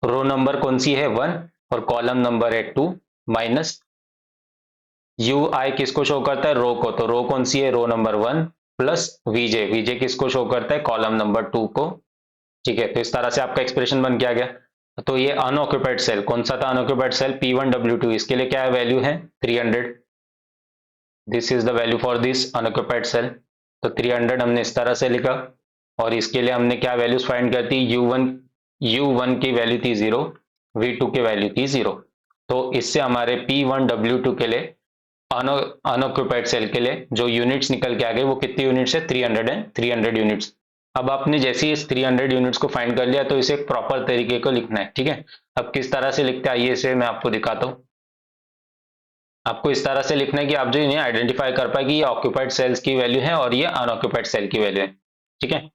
रो नंबर कौन सी है 1 और कॉलम नंबर है 2 माइनस यू आई किसको शो करता है, रो को, तो रो कौन सी है, रो नंबर 1 प्लस वीजे, वीजे किसको शो करता है, कॉलम नंबर 2 को। ठीक है, तो इस तरह से आपका एक्सप्रेशन बन के आ गया। तो ये अनऑक्यूपाइड सेल कौन सा था, अनऑक्यूपाइड सेल P1W2, इसके लिए क्या वैल्यू है 300। This is the value for this unoccupied cell. तो 300 हमने इस तरह से लिखा, और इसके लिए हमने क्या वैल्यूज फाइंड कर दी, U1 की वैल्यू थी 0, V2 की वैल्यू थी 0। तो इससे हमारे P1W2 के लिए अनऑक्यूपाइड सेल के लिए जो यूनिट्स निकल के आ गए वो कितनी यूनिट्स है, 300 यूनिट्स। अब आपने जैसे ही इस 300 यूनिट्स को फाइंड कर लिया तो इसे एक प्रॉपर तरीके को लिखना है, ठीक है। अब किस तरह से लिखते हैं आइए इसे मैं आपको दिखाता हूँ। आपको इस तरह से लिखना है कि आप जो इन्हें आइडेंटिफाई कर पाए कि ये ऑक्यूपाइड सेल्स की वैल्यू है और ये अनऑक्यूपाइड सेल की वैल्यू है, ठीक है।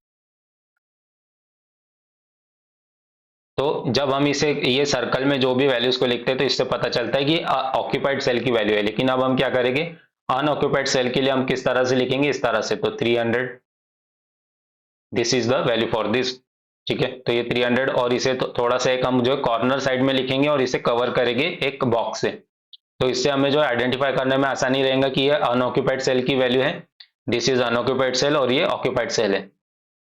तो जब हम इसे ये सर्कल में जो भी वैल्यूज को लिखते हैं तो इससे पता चलता है कि ऑक्यूपाइड सेल की वैल्यू है। लेकिन अब हम क्या करेंगे, अनऑक्यूपाइड सेल के लिए हम किस तरह से लिखेंगे, इस तरह से। तो 300 this is the value for this, ठीक है। तो ये 300 और इसे तो थोड़ा सा एक हम जो कॉर्नर साइड में लिखेंगे और इसे कवर करेंगे एक बॉक्स से। तो इससे हमें जो आइडेंटिफाई करने में आसानी रहेगा कि ये अनऑक्यूपाइड सेल की वैल्यू है, दिस इज अनऑक्यूपाइड सेल और ये ऑक्यूपाइड सेल है,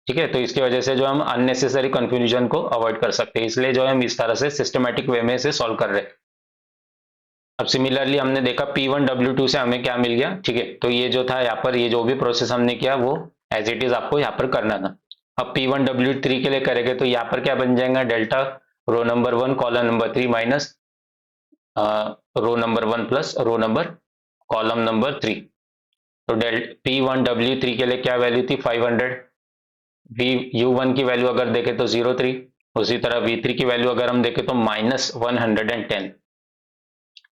ठीक है। तो इसकी वजह से जो हम अननेसेसरी कंफ्यूजन को अवॉइड कर सकते हैं, इसलिए जो हम इस तरह से सिस्टमेटिक वे में इसे सॉल्व कर रहे हैं। अब सिमिलरली हमने देखा P1W2 से हमें क्या मिल गया, ठीक है। तो ये जो था यहाँ पर ये जो भी प्रोसेस हमने किया वो एज इट इज आपको यहाँ पर करना था। अब P1W3 के लिए करेंगे तो यहाँ पर क्या बन जाएगा, delta row number 1 column number 3 minus row number 1 plus row number column number 3। तो डेल P1W3 के लिए क्या वैल्यू थी 500, U1 की वैल्यू अगर देखें तो 03, उसी तरह V3 की वैल्यू अगर हम देखें तो -110,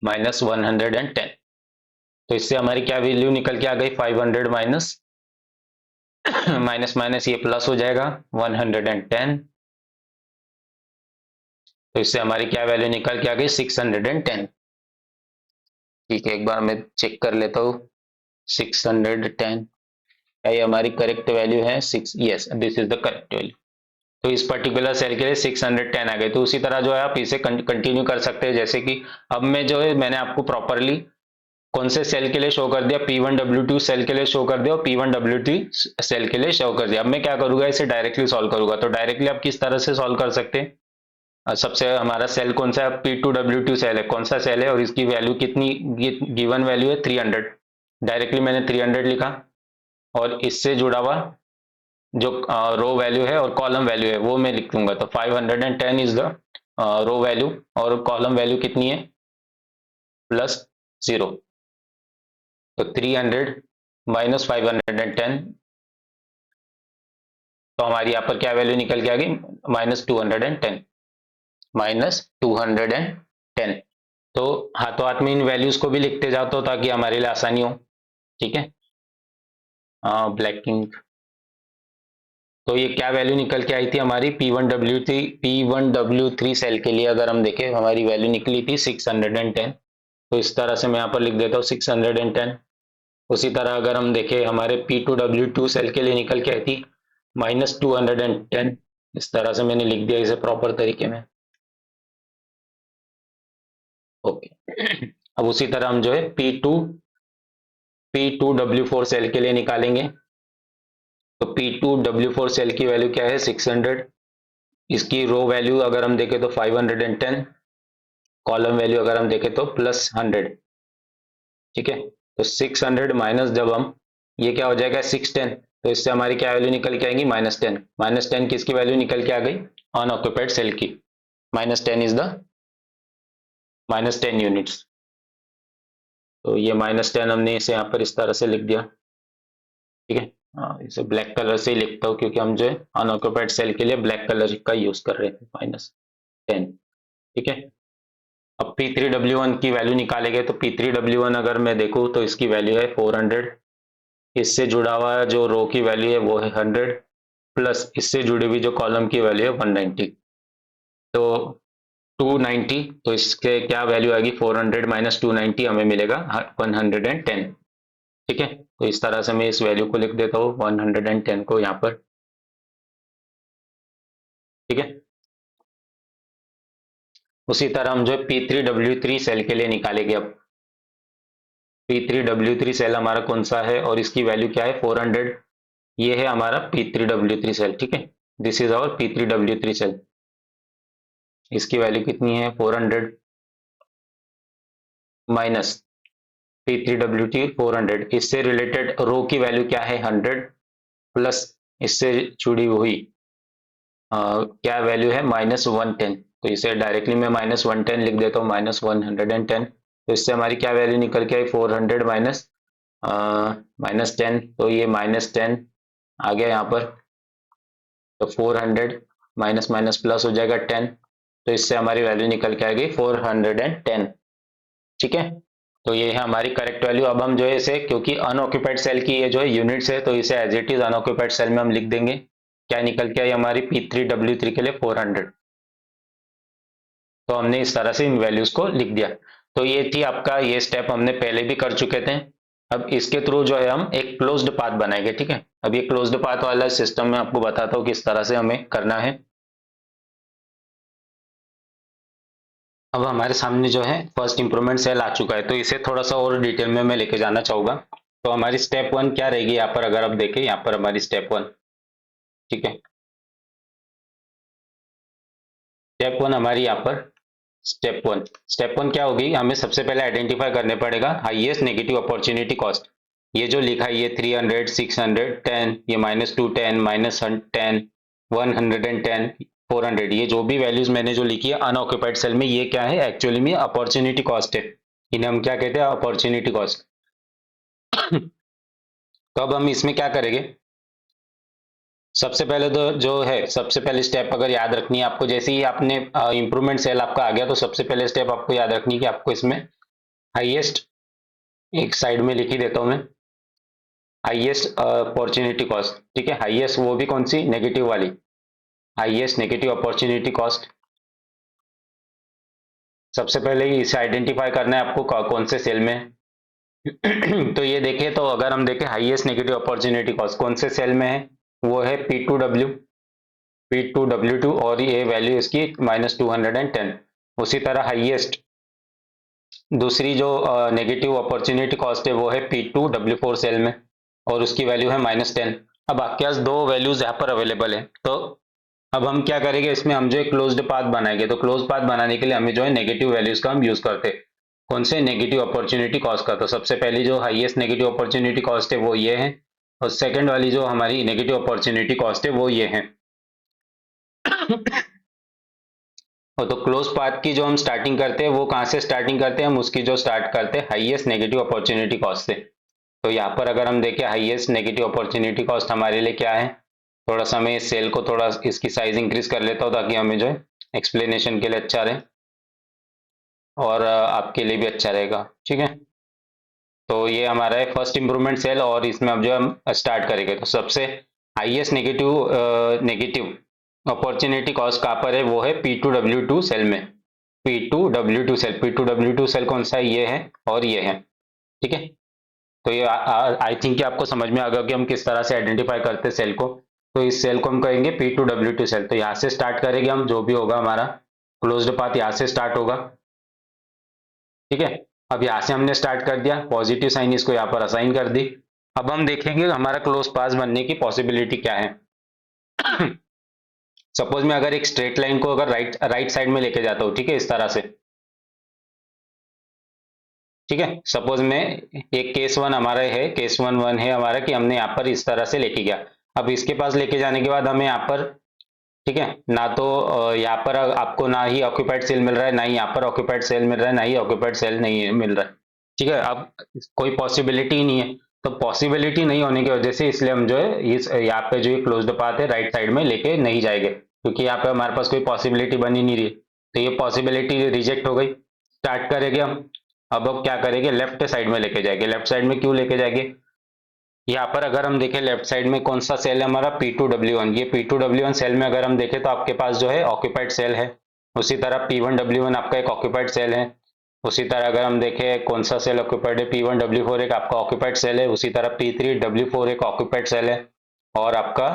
-110। तो इससे हमारी क्या वैल्यू निकल के आ गई 500 माइनस माइनस माइनस ये प्लस हो जाएगा 110। तो इससे हमारी क्या वैल्यू निकल के आ गई 610, ठीक है। एक बार मैं चेक कर लेता हूँ 610, क्या ये हमारी करेक्ट वैल्यू है 6, yes this is the correct value. तो इस पर्टिकुलर सेल के लिए 610 आ गए। तो उसी तरह जो है आप इसे कंटिन्यू कर सकते हैं, जैसे कि अब मैं जो है मैंने आपको प्रॉपरली कौन से सेल के लिए शो कर दिया, P1W2 सेल के लिए शो कर दिया और P1W3 सेल के लिए शो कर दिया। अब मैं क्या करूंगा, इसे डायरेक्टली सॉल्व करूंगा। तो डायरेक्टली आप किस तरह से सॉल्व कर सकते हैं, सबसे हमारा सेल कौन सा है, P2W2 सेल है, कौन सा सेल है और इसकी वैल्यू कितनी, गिवन वैल्यू है 300। डायरेक्टली मैंने 300 लिखा और इससे जुड़ा हुआ जो रो वैल्यू है और कॉलम वैल्यू है वो मैं लिख दूंगा। तो 510 इज द रो वैल्यू और कॉलम वैल्यू कितनी है +0। तो 300 माइनस 510, तो हमारी यहाँ पर क्या वैल्यू निकल के आ गई -210, -210। तो हाथों हाथ में इन वैल्यूज को भी लिखते जाओ तो ताकि हमारे लिए आसानी हो, ठीक है। ब्लैक इंक, तो ये क्या वैल्यू निकल के आई थी हमारी P1W3 सेल के लिए अगर हम देखें हमारी वैल्यू निकली थी 610। तो इस तरह से मैं यहाँ पर लिख देता हूँ 610। उसी तरह अगर हम देखें हमारे P2W2 सेल के लिए निकल के आई थी -210। इस तरह से मैंने लिख दिया इसे प्रॉपर तरीके में, ओके। अब उसी तरह हम जो है P2W4 सेल के लिए निकालेंगे। तो P2W4 सेल की वैल्यू क्या है 600, इसकी रो वैल्यू अगर हम देखें तो 510, कॉलम वैल्यू अगर हम देखें तो +100, ठीक है। तो 600 माइनस जब हम ये क्या हो जाएगा 610, तो इससे हमारी क्या वैल्यू निकल के आएगी -10। -10 किसकी वैल्यू निकल के आ गई, अनऑक्यूपाइड सेल की। -10 इज द -10 यूनिट्स। तो ये -10 हमने इसे यहाँ पर इस तरह से लिख दिया, ठीक है। इसे ब्लैक कलर से ही लिखता हूँ क्योंकि हम जो है अनऑक्यूपाइड सेल के लिए ब्लैक कलर का यूज कर रहे थे -10, ठीक है। अब P3W1 की वैल्यू निकालेंगे तो P3W1 अगर मैं देखूँ तो इसकी वैल्यू है 400, इससे जुड़ा हुआ जो रो की वैल्यू है वो है 100 प्लस इससे जुड़ी हुई जो कॉलम की वैल्यू है 190। तो 290, तो इसके क्या वैल्यू आएगी 400 माइनस 290 हमें मिलेगा 110, ठीक है। तो इस तरह से मैं इस वैल्यू को लिख देता हूँ 110 को यहाँ पर, ठीक है। उसी तरह हम जो है P3W3 सेल के लिए निकालेंगे। अब P3W3 सेल हमारा कौन सा है और इसकी वैल्यू क्या है 400, ये है हमारा P3W3 सेल, ठीक है। This is our P3W3 cell, इसकी वैल्यू कितनी है 400 माइनस P3W3 400, इससे रिलेटेड रो की वैल्यू क्या है 100 प्लस इससे जुड़ी हुई क्या वैल्यू है -110। तो इसे डायरेक्टली मैं -110 लिख देता हूँ -110। तो इससे हमारी क्या वैल्यू निकल के आई 400 माइनस -10, तो ये -10 आ गया यहाँ पर। तो 400 माइनस माइनस प्लस हो जाएगा 10, तो इससे हमारी वैल्यू निकल के आएगी 410। ठीक है, तो ये है हमारी करेक्ट वैल्यू। अब हम जो है इसे, क्योंकि अनऑक्यूपाइड सेल की ये जो है यूनिट्स है, तो इसे as it is unoccupied cell में हम लिख देंगे। क्या निकल के आई हमारी P3W3 के लिए 400। तो हमने इस तरह से इन वैल्यूज को लिख दिया। तो ये थी आपका, ये स्टेप हमने पहले भी कर चुके थे। अब इसके थ्रू जो है हम एक क्लोज्ड पाथ बनाएंगे। ठीक है, अब ये क्लोज्ड पाथ वाला सिस्टम मैं आपको बताता हूँ किस तरह से हमें करना है। अब हमारे सामने जो है फर्स्ट इंप्रूवमेंट सेल आ चुका है, तो इसे थोड़ा सा और डिटेल में मैं लेके जाना चाहूंगा। तो हमारी स्टेप 1 क्या रहेगी यहाँ पर, अगर आप देखें यहाँ पर हमारी स्टेप 1। ठीक है, स्टेप 1 हमारी यहाँ पर, स्टेप वन क्या होगी, हमें सबसे पहले आइडेंटिफाई करने पड़ेगा हाईएस्ट नेगेटिव अपॉर्चुनिटी कॉस्ट। ये जो लिखा है ये 300, 600, 10, ये -210, -10, 110, 400, ये जो भी वैल्यूज मैंने जो लिखी है अनऑक्यूपाइड सेल में, ये क्या है एक्चुअली में अपॉर्चुनिटी कॉस्ट है। इन्हें हम क्या कहते हैं, अपॉर्चुनिटी कॉस्ट। तो अब हम इसमें क्या करेंगे, सबसे पहले तो जो है, सबसे पहले स्टेप अगर याद रखनी है आपको, जैसे ही आपने इंप्रूवमेंट सेल आपका आ गया, तो सबसे पहले स्टेप आपको याद रखनी है कि आपको इसमें हाईएस्ट, एक साइड में लिख ही देता हूं मैं, हाईएस्ट अपॉर्चुनिटी कॉस्ट। ठीक है, हाईएस्ट वो भी कौन सी, नेगेटिव वाली, हाईएस्ट नेगेटिव अपॉर्चुनिटी कॉस्ट। सबसे पहले ही इसे आइडेंटिफाई करना है आपको कौन से सेल में। तो ये देखिए, तो अगर हम देखें हाईएस्ट नेगेटिव अपॉर्चुनिटी कॉस्ट कौन से सेल में है, वो है P2W2, और ये वैल्यू इसकी -210। उसी तरह हाईएस्ट दूसरी जो नेगेटिव अपॉर्चुनिटी कॉस्ट है वो है P2W4 सेल में, और उसकी वैल्यू है -10। अब आपके पास दो वैल्यूज यहाँ पर अवेलेबल है, तो अब हम क्या करेंगे, इसमें हम जो है क्लोज्ड पाथ बनाएंगे। तो क्लोज पाथ बनाने के लिए हमें जो है नेगेटिव वैल्यूज का हम यूज करते हैं। कौन से, नेगेटिव अपॉर्चुनिटी कॉस्ट का। तो सबसे पहली जो हाईएस्ट नेगेटिव अपॉर्चुनिटी कॉस्ट है वो ये है, और सेकंड वाली जो हमारी नेगेटिव अपॉर्चुनिटी कॉस्ट है वो ये है। और तो क्लोज पाथ की जो हम स्टार्टिंग करते हैं वो कहाँ से स्टार्टिंग करते हैं, हम उसकी जो स्टार्ट करते हैं हाईएस्ट नेगेटिव अपॉर्चुनिटी कॉस्ट से। तो यहाँ पर अगर हम देखें हाईएस्ट नेगेटिव अपॉर्चुनिटी कॉस्ट हमारे लिए क्या है, थोड़ा सा मैं इस सेल को थोड़ा इसकी साइज इंक्रीज कर लेता हूँ ताकि हमें जो है एक्सप्लेनेशन के लिए अच्छा रहे, और आपके लिए भी अच्छा रहेगा। ठीक है, तो ये हमारा है फर्स्ट इंप्रूवमेंट सेल, और इसमें अब जो हम स्टार्ट करेंगे, तो सबसे हाईएस्ट नेगेटिव अपॉर्चुनिटी कॉस्ट कहाँ पर है, वो है P2W2 सेल में। P2W2 सेल कौन सा है, ये है और ये है। ठीक है, तो ये आई थिंक कि आपको समझ में आ गया कि हम किस तरह से आइडेंटिफाई करते हैं सेल को। तो इस सेल को हम कहेंगे P2W2 सेल। तो यहाँ से स्टार्ट करेंगे हम, जो भी होगा हमारा क्लोज्ड पाथ यहाँ से स्टार्ट होगा। ठीक है, अब यहाँ से हमने स्टार्ट कर दिया, पॉजिटिव साइन इसको यहाँ पर असाइन कर दी। अब हम देखेंगे हमारा क्लोज पाथ बनने की पॉसिबिलिटी क्या है। सपोज मैं अगर एक स्ट्रेट लाइन को अगर राइट साइड में लेके जाता हूँ, ठीक है, इस तरह से। ठीक है, सपोज में एक केस 1 हमारा है, केस 1 है हमारा कि हमने यहाँ पर इस तरह से लेके गया। अब इसके पास लेके जाने के बाद हमें यहाँ पर, ठीक है, ना तो यहाँ पर आपको ना ही ऑक्यूपाइड सेल मिल रहा है, ना ही यहाँ पर ऑक्यूपाइड सेल मिल रहा है, ना ही ऑक्यूपाइड सेल नहीं मिल रहा है। ठीक है, अब कोई पॉसिबिलिटी ही नहीं है। तो पॉसिबिलिटी नहीं होने की वजह से इसलिए हम जो है इस यहाँ पे जो क्लोज्ड पाथ है राइट साइड में लेके नहीं जाएंगे, क्योंकि यहाँ पे हमारे पास कोई पॉसिबिलिटी बन ही नहीं रही। तो ये पॉसिबिलिटी रिजेक्ट हो गई। स्टार्ट करेंगे हम, अब क्या करेंगे, लेफ्ट साइड में लेके जाएंगे। लेफ्ट साइड में क्यों लेके जाएंगे, यहाँ पर अगर हम देखें लेफ्ट साइड में कौन सा सेल है हमारा, P2W1। ये P2W1 सेल में अगर हम देखें तो आपके पास जो है ऑक्यूपाइड सेल है। उसी तरह P1W1 आपका एक ऑक्यूपाइड सेल है। उसी तरह अगर हम देखें कौन सा सेल ऑक्यूपाइड है, P1W4 एक आपका ऑक्यूपाइड सेल है। उसी तरह P3W4 एक ऑक्यूपाइड सेल है, और आपका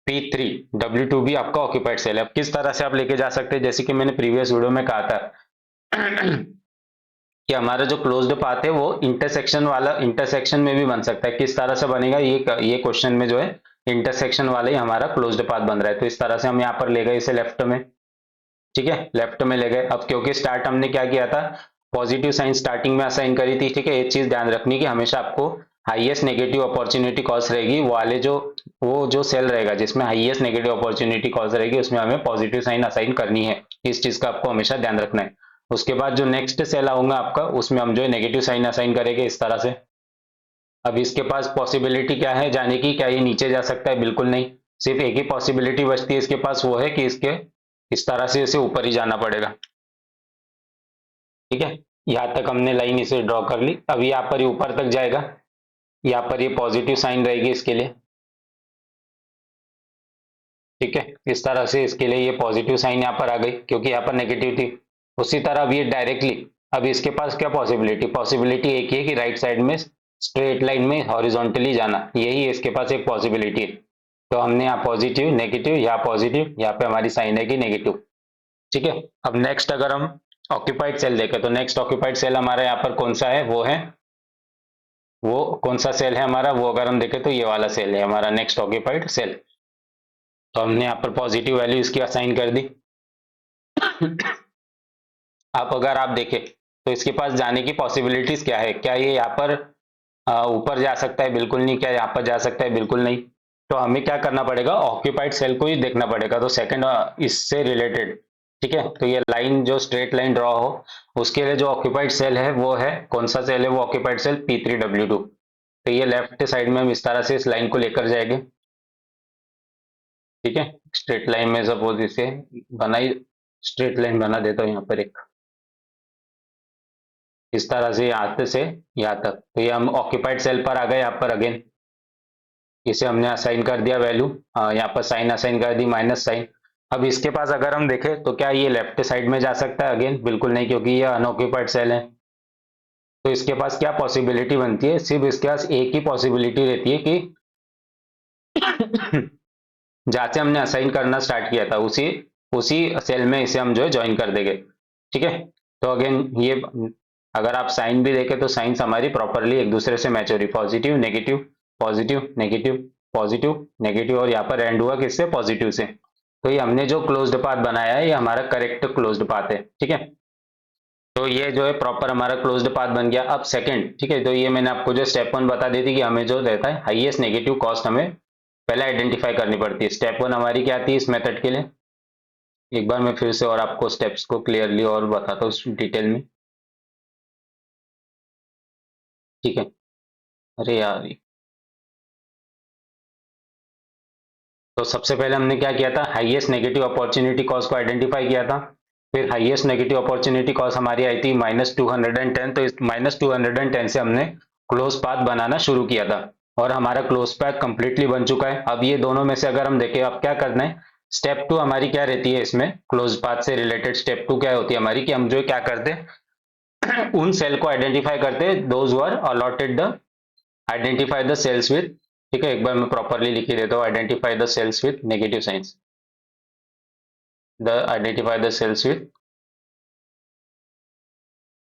P3W2 भी आपका ऑक्यूपाइड सेल है। अब किस तरह से आप लेके जा सकते हैं, जैसे कि मैंने प्रीवियस वीडियो में कहा था कि हमारा जो क्लोज्ड पाथ है वो इंटरसेक्शन में भी बन सकता है। किस तरह से बनेगा, ये क्वेश्चन में जो है इंटरसेक्शन वाला ही हमारा क्लोज्ड पाथ बन रहा है। तो इस तरह से हम यहाँ पर ले गए इसे लेफ्ट में। ठीक है, लेफ्ट में ले गए। अब क्योंकि स्टार्ट हमने क्या किया था, पॉजिटिव साइन स्टार्टिंग में असाइन करी थी। ठीक है, एक चीज ध्यान रखनी कि हमेशा आपको हाईएस्ट नेगेटिव अपॉर्चुनिटी कॉस्ट रहेगी, वो जो सेल रहेगा जिसमें हाईएस्ट नेगेटिव अपॉर्चुनिटी कॉस्ट रहेगी उसमें हमें पॉजिटिव साइन असाइन करनी है। इस चीज का आपको हमेशा ध्यान रखना है। उसके बाद जो नेक्स्ट सेल आऊंगा आपका, उसमें हम जो है नेगेटिव साइन असाइन करेंगे इस तरह से। अब इसके पास पॉसिबिलिटी क्या है जाने की, क्या ये नीचे जा सकता है, बिल्कुल नहीं। सिर्फ एक ही पॉसिबिलिटी बचती है इसके पास, वो है कि इसके इस तरह से इसे ऊपर ही जाना पड़ेगा। ठीक है, यहाँ तक हमने लाइन इसे ड्रॉ कर ली। अब यहाँ पर ये ऊपर तक जाएगा, यहाँ पर ये पॉजिटिव साइन रहेगी इसके लिए। ठीक है, इस तरह से इसके लिए ये पॉजिटिव साइन यहाँ पर आ गई क्योंकि यहाँ पर नेगेटिव थी। उसी तरह अब ये डायरेक्टली, अब इसके पास क्या पॉसिबिलिटी, पॉसिबिलिटी एक ही है कि राइट साइड में स्ट्रेट लाइन में हॉरिजॉन्टली जाना, यही इसके पास एक पॉसिबिलिटी है। तो हमने यहाँ पॉजिटिव नेगेटिव, यहाँ पॉजिटिव, यहाँ पे हमारी साइन है कि नेगेटिव। ठीक है, अब नेक्स्ट अगर हम ऑक्यूपाइड सेल देखें तो नेक्स्ट ऑक्यूपाइड सेल हमारा यहाँ पर कौन सा है, वो कौन सा सेल है हमारा, वो अगर हम देखें तो ये वाला सेल है हमारा नेक्स्ट ऑक्यूपाइड सेल। तो हमने यहाँ पर पॉजिटिव वैल्यू इसकी असाइन कर दी। अब अगर आप देखें तो इसके पास जाने की पॉसिबिलिटीज क्या है, क्या ये यहाँ पर ऊपर जा सकता है, बिल्कुल नहीं। क्या यहाँ पर जा सकता है, बिल्कुल नहीं। तो हमें क्या करना पड़ेगा, ऑक्यूपाइड सेल को ही देखना पड़ेगा। तो सेकंड इससे रिलेटेड, ठीक है, तो ये लाइन जो स्ट्रेट लाइन ड्रॉ हो उसके लिए जो ऑक्यूपाइड सेल है वो है, कौन सा सेल है वो, ऑक्यूपाइड सेल P3W2। तो ये लेफ्ट साइड में हम इस तरह से इस लाइन को लेकर जाएंगे। ठीक है, स्ट्रेट लाइन में सपोज इसे बनाई, स्ट्रेट लाइन बना देता हूँ यहाँ पर एक, इस तरह से यहाँ से यहाँ तक। तो ये हम ऑक्यूपाइड सेल पर आ गए। यहाँ पर अगेन इसे हमने असाइन कर दिया वैल्यू, यहाँ पर साइन असाइन कर दी माइनस साइन। अब इसके पास अगर हम देखें तो क्या ये लेफ्ट साइड में जा सकता है, अगेन बिल्कुल नहीं, क्योंकि ये अनऑक्यूपाइड सेल है। तो इसके पास क्या पॉसिबिलिटी बनती है, सिर्फ इसके पास एक ही पॉसिबिलिटी रहती है कि जहां से हमने असाइन करना स्टार्ट किया था उसी उसी सेल में इसे हम जो है ज्वाइन कर देंगे। ठीक है, तो अगेन ये अगर आप साइन भी देखें तो साइंस हमारी प्रॉपरली एक दूसरे से मैच हो रही, positive negative positive negative positive negative, और यहाँ पर एंड हुआ किससे, पॉजिटिव से। तो ये हमने जो क्लोज्ड पाथ बनाया है ये हमारा करेक्ट क्लोज्ड पाथ है। ठीक है, तो ये जो है प्रॉपर हमारा क्लोज्ड पाथ बन गया। अब सेकंड, ठीक है, तो ये मैंने आपको जो स्टेप 1 बता दी थी कि हमें जो रहता है हाईएस्ट नेगेटिव कॉस्ट हमें पहले आइडेंटिफाई करनी पड़ती है। स्टेप 1 हमारी क्या आती है इस मेथड के लिए, एक बार मैं फिर से और आपको स्टेप्स को क्लियरली और बताता हूँ डिटेल में। ठीक है, अरे यार, तो सबसे पहले हमने क्या किया था, हाईएस्ट नेगेटिव अपॉर्चुनिटी कॉस्ट को आइडेंटिफाई किया था। फिर हाईएस्ट नेगेटिव अपॉर्चुनिटी कॉस्ट हमारी आई थी -210। तो इस -210 से हमने क्लोज पाथ बनाना शुरू किया था और हमारा क्लोज पाथ कंप्लीटली बन चुका है। अब ये दोनों में से अगर हम देखें अब क्या करना है, स्टेप 2 हमारी क्या रहती है इसमें, क्लोज पाथ से रिलेटेड स्टेप 2 क्या होती है हमारी, कि हम जो क्या करते हैं उन सेल को आइडेंटिफाई करते हैं, those were allotted the, identify the cells with, ठीक है, एक बार मैं प्रॉपरली लिख ही देता हूँ, identify the cells with negative signs, the identify the cells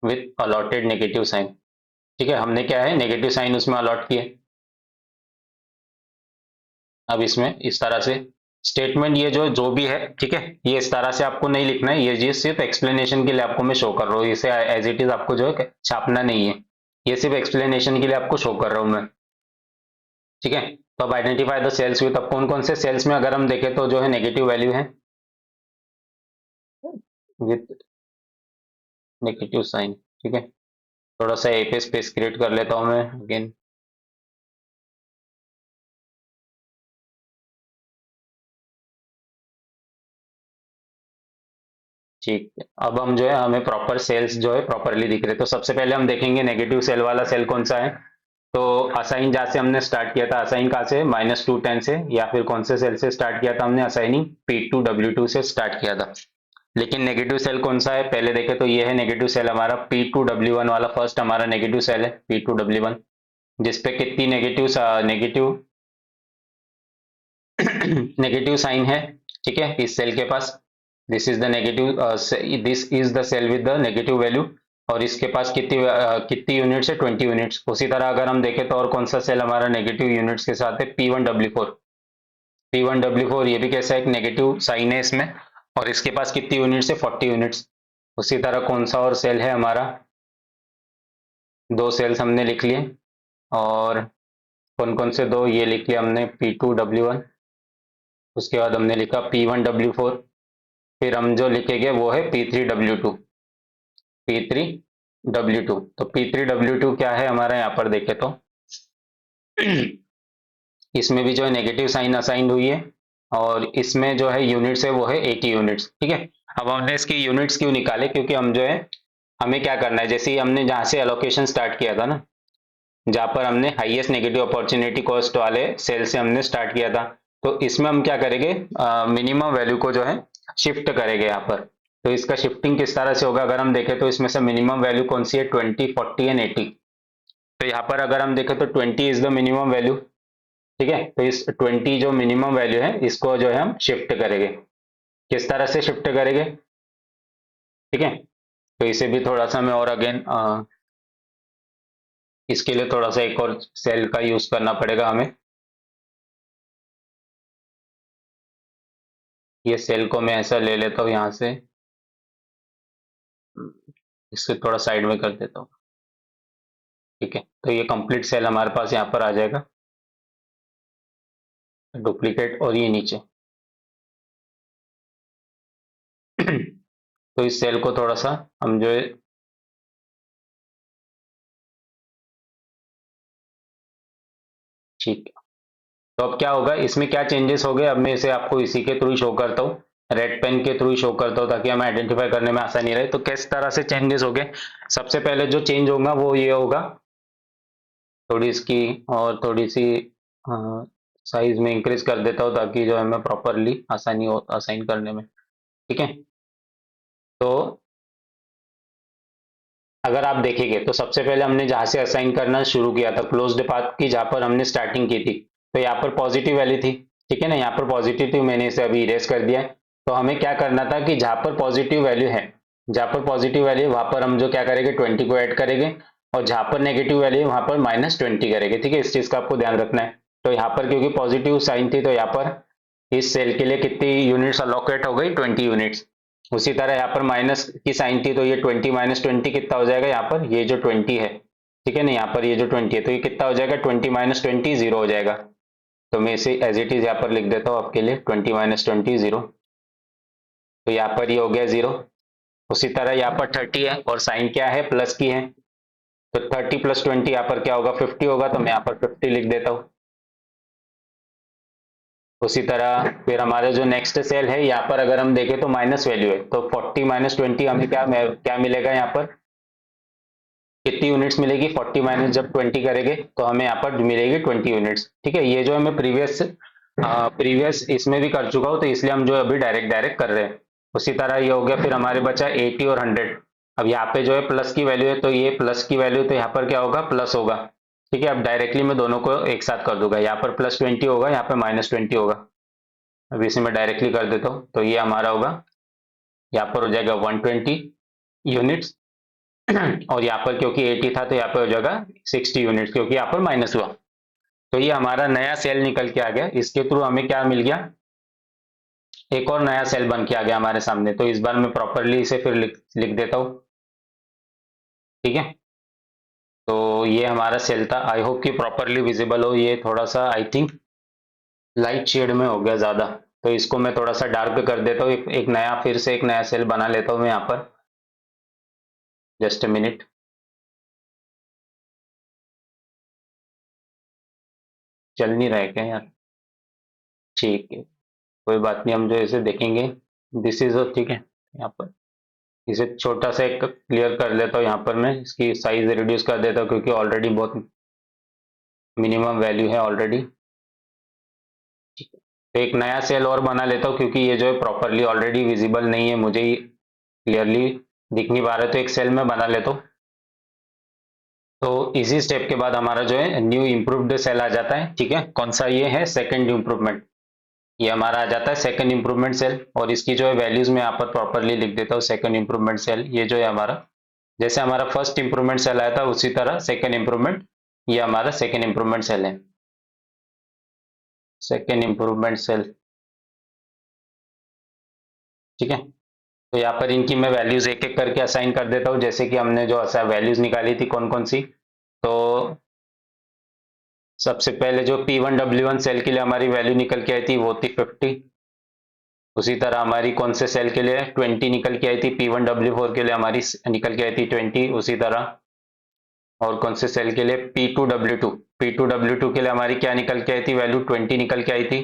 with allotted negative sign. ठीक है, हमने क्या है नेगेटिव साइन उसमें अलॉट किए। अब इसमें इस तरह से स्टेटमेंट ये जो जो भी है, ठीक है, ये इस तरह से आपको नहीं लिखना है, ये सिर्फ एक्सप्लेनेशन के लिए आपको मैं शो कर रहा हूँ, इसे एज इट इज आपको जो है छापना नहीं है, ये सिर्फ एक्सप्लेनेशन के लिए आपको शो कर रहा हूँ मैं। ठीक है, तो अब आइडेंटिफाई द सेल्स विद, अब कौन कौन से सेल्स में अगर हम देखें तो जो है नेगेटिव वैल्यू है विद नेगेटिव साइन। ठीक है, थोड़ा सा ए पे स्पेस क्रिएट कर लेता हूं मैं अगेन। ठीक है, अब हम जो है हमें प्रॉपर सेल्स जो है प्रॉपरली दिख रहे, तो सबसे पहले हम देखेंगे नेगेटिव सेल वाला सेल कौन सा है। तो असाइन जहाँ से हमने स्टार्ट किया था, असाइन कहाँ से, -210 से, या फिर कौन से सेल से स्टार्ट किया था हमने, असाइनिंग P2W2 से स्टार्ट किया था। लेकिन नेगेटिव सेल कौन सा है पहले देखें तो ये है नेगेटिव सेल हमारा P2W1 वाला, फर्स्ट हमारा नेगेटिव सेल है P2W1, जिसपे कितनी नेगेटिव नेगेटिव नेगेटिव साइन है। ठीक है, इस सेल के पास this is the negative, this is the cell with the negative value, और इसके पास कितनी यूनिट्स है, 20 यूनिट्स। उसी तरह अगर हम देखें तो और कौन सा सेल हमारा नेगेटिव यूनिट्स के साथ है, P1W4। P1W4 ये भी कैसा एक नेगेटिव साइन है इसमें, और इसके पास कितनी यूनिट्स है, 40 यूनिट्स। उसी तरह कौन सा और सेल है हमारा, दो सेल्स हमने लिख लिए, और कौन कौन से दो, ये लिख लिया हमने P2W1, उसके बाद हमने लिखा P1W4, फिर हम जो लिखेंगे वो है P3W2। P3W2, तो P3W2 क्या है हमारा, यहाँ पर देखे तो इसमें भी जो है नेगेटिव साइन असाइंड हुई है, और इसमें जो है यूनिट्स है वो है 80 यूनिट्स, ठीक है। अब हमने इसकी यूनिट्स क्यों निकाले, क्योंकि हम जो है हमें क्या करना है, जैसे ही हमने जहाँ से एलोकेशन स्टार्ट किया था ना, जहाँ पर हमने हाईएस्ट नेगेटिव अपॉर्चुनिटी कॉस्ट वाले सेल से हमने स्टार्ट किया था, तो इसमें हम क्या करेंगे, मिनिमम वैल्यू को जो है शिफ्ट करेंगे यहाँ पर। तो इसका शिफ्टिंग किस तरह से होगा, अगर हम देखें तो इसमें से मिनिमम वैल्यू कौन सी है, 20, 40 एंड 80। तो यहाँ पर अगर हम देखें तो 20 इज द मिनिमम वैल्यू, ठीक है। तो इस 20 जो मिनिमम वैल्यू है इसको जो है हम शिफ्ट करेंगे। किस तरह से शिफ्ट करेंगे, ठीक है। तो इसे भी थोड़ा सा मैं और अगेन इसके लिए थोड़ा सा एक और सेल का यूज करना पड़ेगा हमें। ये सेल को मैं ऐसा ले लेता हूँ यहाँ से, इससे थोड़ा साइड में कर देता हूँ, ठीक है। तो ये कंप्लीट सेल हमारे पास यहाँ पर आ जाएगा, डुप्लीकेट, और ये नीचे। तो इस सेल को थोड़ा सा हम जो है, ठीक है। तो अब क्या होगा, इसमें क्या चेंजेस हो गए, अब मैं इसे आपको इसी के थ्रू शो करता हूँ, रेड पेन के थ्रू शो करता हूँ, ताकि हमें आइडेंटिफाई करने में आसानी रहे। तो किस तरह से चेंजेस हो गए, सबसे पहले जो चेंज होगा वो ये होगा, थोड़ी इसकी और थोड़ी सी साइज में इंक्रीज कर देता हूँ, ताकि जो हमें प्रॉपरली आसानी हो असाइन करने में, ठीक है। तो अगर आप देखेंगे तो सबसे पहले हमने जहां से असाइन करना शुरू किया था, क्लोज्ड पाथ की, जहां पर हमने स्टार्टिंग की थी, तो यहाँ पर पॉजिटिव वैल्यू थी, ठीक है ना, यहाँ पर पॉजिटिव थी, मैंने इसे अभी इरेज कर दिया है। तो हमें क्या करना था कि जहां पर पॉजिटिव वैल्यू है, जहां पर पॉजिटिव वैल्यू वहां पर हम जो क्या करेंगे, 20 को ऐड करेंगे, और जहां पर नेगेटिव वैल्यू है वहां पर -20 करेंगे, ठीक है। इस चीज का आपको ध्यान रखना है। तो यहाँ पर क्योंकि पॉजिटिव साइन थी, तो यहाँ पर इस सेल के लिए कितनी यूनिट्स अलोकेट हो गई, 20 यूनिट्स। उसी तरह यहाँ पर माइनस की साइन थी, तो ये 20 -20 कितना हो जाएगा, यहाँ पर ये जो 20 है, ठीक है ना, यहाँ पर ये जो 20 है, तो ये कितना हो जाएगा, 20 -20 जीरो हो जाएगा। तो मैं इसे एज इट इज यहाँ पर लिख देता हूँ आपके लिए, 20 -20 जीरो। तो यहाँ पर ये हो गया जीरो। उसी तरह यहाँ पर 30 है, और साइन क्या है, प्लस की है, तो 30 + 20 यहाँ पर क्या होगा, 50 होगा, तो मैं यहाँ पर 50 लिख देता हूँ। उसी तरह फिर हमारे जो नेक्स्ट सेल है, यहाँ पर अगर हम देखें तो माइनस वैल्यू है, तो 40 -20 हमें क्या क्या मिलेगा, यहाँ पर कितनी यूनिट्स मिलेगी, 40 माइनस जब 20 करेंगे तो हमें यहाँ पर मिलेगी 20 यूनिट्स, ठीक है। ये जो हमें प्रीवियस इसमें भी कर चुका हूँ, तो इसलिए हम जो अभी डायरेक्ट डायरेक्ट कर रहे हैं। उसी तरह ये हो गया, फिर हमारे बचा 80 और 100। अब यहाँ पे जो है प्लस की वैल्यू है, तो ये प्लस की वैल्यू, तो यहाँ पर क्या होगा, प्लस होगा, ठीक है। अब डायरेक्टली मैं दोनों को एक साथ कर दूंगा, यहाँ पर +20 होगा, यहाँ पे -20 होगा। अब इसे मैं डायरेक्टली कर देता हूँ, तो ये हमारा होगा, यहाँ पर हो जाएगा 120 यूनिट्स। और यहाँ पर क्योंकि 80 था, तो यहाँ पर हो जाएगा 60 यूनिट्स, क्योंकि यहाँ पर माइनस हुआ। तो ये हमारा नया सेल निकल के आ गया। इसके थ्रू हमें क्या मिल गया, एक और नया सेल बन के आ गया हमारे सामने। तो इस बार मैं प्रॉपरली इसे फिर लिख देता हूँ, ठीक है। तो ये हमारा सेल था, आई होप कि प्रॉपरली विजिबल हो। ये थोड़ा सा आई थिंक लाइट शेड में हो गया ज्यादा, तो इसको मैं थोड़ा सा डार्क कर देता हूँ। एक नया, फिर से एक नया सेल बना लेता हूँ मैं यहाँ पर, जस्ट ए मिनट। चल नहीं रहा है क्या यार, ठीक है, कोई बात नहीं, हम जो इसे देखेंगे, दिस इज, ठीक है। यहाँ पर इसे छोटा सा एक क्लियर कर लेता हूँ, यहाँ पर मैं इसकी साइज रिड्यूस कर देता हूँ, क्योंकि ऑलरेडी बहुत मिनिमम वैल्यू है ऑलरेडी, ठीक है। तो एक नया सेल और बना लेता हूँ, क्योंकि ये जो है प्रॉपरली ऑलरेडी विजिबल नहीं है, मुझे क्लियरली दिख नहीं पा रहा है, तो एक सेल में बना लेता हूँ। तो इसी स्टेप के बाद हमारा जो है न्यू इम्प्रूव्ड सेल आ जाता है, ठीक है। कौन सा ये है, सेकंड इम्प्रूवमेंट, ये हमारा आ जाता है सेकंड इम्प्रूवमेंट सेल। और इसकी जो है वैल्यूज में यहाँ पर प्रॉपरली लिख देता हूँ, सेकंड इम्प्रूवमेंट सेल, ये जो है हमारा, जैसे हमारा फर्स्ट इम्प्रूवमेंट सेल आया था, उसी तरह सेकंड इम्प्रूवमेंट, ये हमारा सेकंड इम्प्रूवमेंट सेल है, सेकंड इम्प्रूवमेंट सेल, ठीक है। तो यहाँ पर इनकी मैं वैल्यूज एक एक करके असाइन कर देता हूँ, जैसे कि हमने जो वैल्यूज निकाली थी कौन कौन सी। तो सबसे पहले जो P1W1 सेल के लिए हमारी वैल्यू निकल के आई थी वो थी 50। उसी तरह हमारी कौन से सेल के लिए 20 निकल के आई थी, P1W4 के लिए हमारी निकल के आई थी 20। उसी तरह और कौन से सेल के लिए, P2W2 के लिए हमारी क्या निकल के आई थी, वैल्यू 20 निकल के आई थी।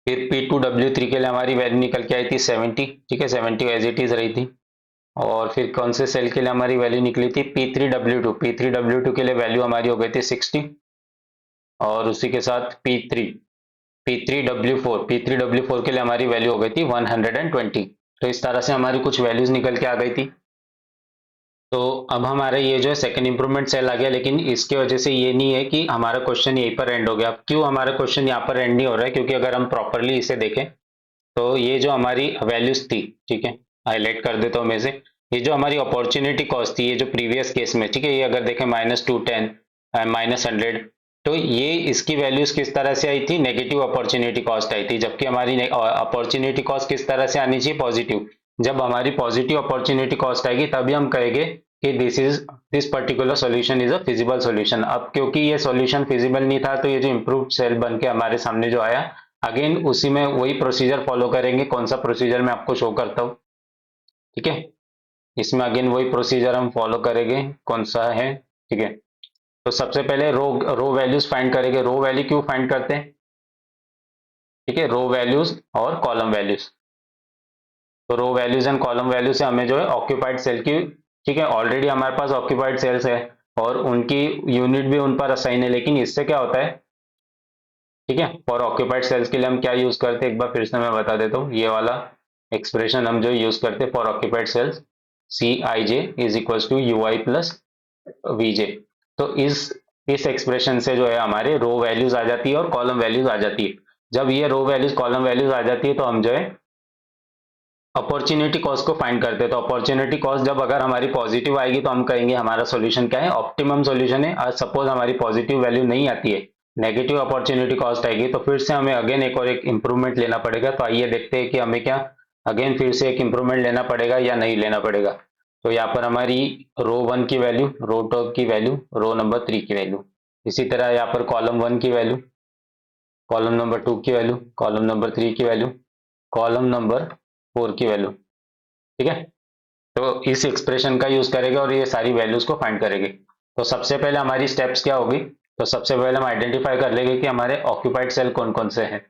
फिर P2W3 के लिए हमारी वैल्यू निकल के आई थी 70, ठीक है, 70 एज इट इज रही थी। और फिर कौन से सेल के लिए हमारी वैल्यू निकली थी, P3W2 के लिए वैल्यू हमारी हो गई थी 60। और उसी के साथ P3W4 के लिए हमारी वैल्यू हो गई थी 120। तो इस तरह से हमारी कुछ वैल्यूज निकल के आ गई थी। तो अब हमारा ये जो है सेकंड इंप्रूवमेंट सेल आ गया, लेकिन इसके वजह से ये नहीं है कि हमारा क्वेश्चन यहीं पर एंड हो गया। अब क्यों हमारा क्वेश्चन यहाँ पर एंड नहीं हो रहा है, क्योंकि अगर हम प्रॉपरली इसे देखें तो ये जो हमारी वैल्यूज थी, ठीक है, हाईलाइट कर देता हूँ मैं से, ये जो हमारी अपॉर्चुनिटी कॉस्ट थी, ये जो प्रीवियस केस में, ठीक है, ये अगर देखें -210 -100, तो ये इसकी वैल्यूज किस तरह से आई थी, नेगेटिव अपॉर्चुनिटी कॉस्ट आई थी, जबकि हमारी अपॉर्चुनिटी कॉस्ट किस तरह से आनी चाहिए, पॉजिटिव। जब हमारी पॉजिटिव अपॉर्चुनिटी कॉस्ट आएगी तभी हम कहेंगे कि this particular solution is a feasible solution. अब क्योंकि ये सॉल्यूशन फिजिबल नहीं था, तो ये जो इम्प्रूव्ड सेल बन के हमारे सामने जो आया, अगेन उसी में वही प्रोसीजर फॉलो करेंगे। कौन सा प्रोसीजर मैं आपको शो करता हूँ, ठीक है, इसमें अगेन वही प्रोसीजर हम फॉलो करेंगे। कौन सा है, ठीक है। तो सबसे पहले रो रो वैल्यूज फाइंड करेंगे। रो वैल्यू क्यों फाइंड करते हैं, ठीक है, रो वैल्यूज और कॉलम वैल्यूज। तो रो वैल्यूज एंड कॉलम वैल्यू से हमें जो है ऑक्यूपाइड सेल की, ठीक है, ऑलरेडी हमारे पास ऑक्यूपाइड सेल्स है और उनकी यूनिट भी उन पर असाइन है, लेकिन इससे क्या होता है, ठीक है, फॉर ऑक्यूपाइड सेल्स के लिए हम क्या यूज करते हैं, एक बार फिर से मैं बता देता हूँ। ये वाला एक्सप्रेशन हम जो यूज करते हैं for occupied cells, CIJ is equal to UI plus VJ। तो इस एक्सप्रेशन से जो है हमारे रो वैल्यूज आ जाती है और कॉलम वैल्यूज आ जाती है। जब ये रो वैल्यूज कॉलम वैल्यूज आ जाती है तो हम जो है अपॉर्चुनिटी कॉस्ट को फाइंड करते हैं। तो अपॉर्चुनिटी कॉस्ट जब अगर हमारी पॉजिटिव आएगी तो हम कहेंगे हमारा सॉल्यूशन क्या है, ऑप्टिमम सॉल्यूशन है। और सपोज हमारी पॉजिटिव वैल्यू नहीं आती है, नेगेटिव अपॉर्चुनिटी कॉस्ट आएगी, तो फिर से हमें अगेन एक और एक इंप्रूवमेंट लेना पड़ेगा। तो आइए देखते हैं कि हमें क्या अगेन फिर से एक इंप्रूवमेंट लेना पड़ेगा या नहीं लेना पड़ेगा। तो यहाँ पर हमारी रो 1 की वैल्यू, रो 2 की वैल्यू, रो नंबर 3 की वैल्यू, इसी तरह यहाँ पर कॉलम 1 की वैल्यू, कॉलम नंबर 2 की वैल्यू, कॉलम नंबर 3 की वैल्यू, कॉलम नंबर 4 की वैल्यू, ठीक है। तो इस एक्सप्रेशन का यूज करेंगे और ये सारी वैल्यूज को फाइंड करेंगे। तो सबसे पहले हमारी स्टेप्स क्या होगी, तो सबसे पहले हम आइडेंटिफाई कर लेंगे कि हमारे ऑक्यूपाइड सेल कौन कौन से हैं।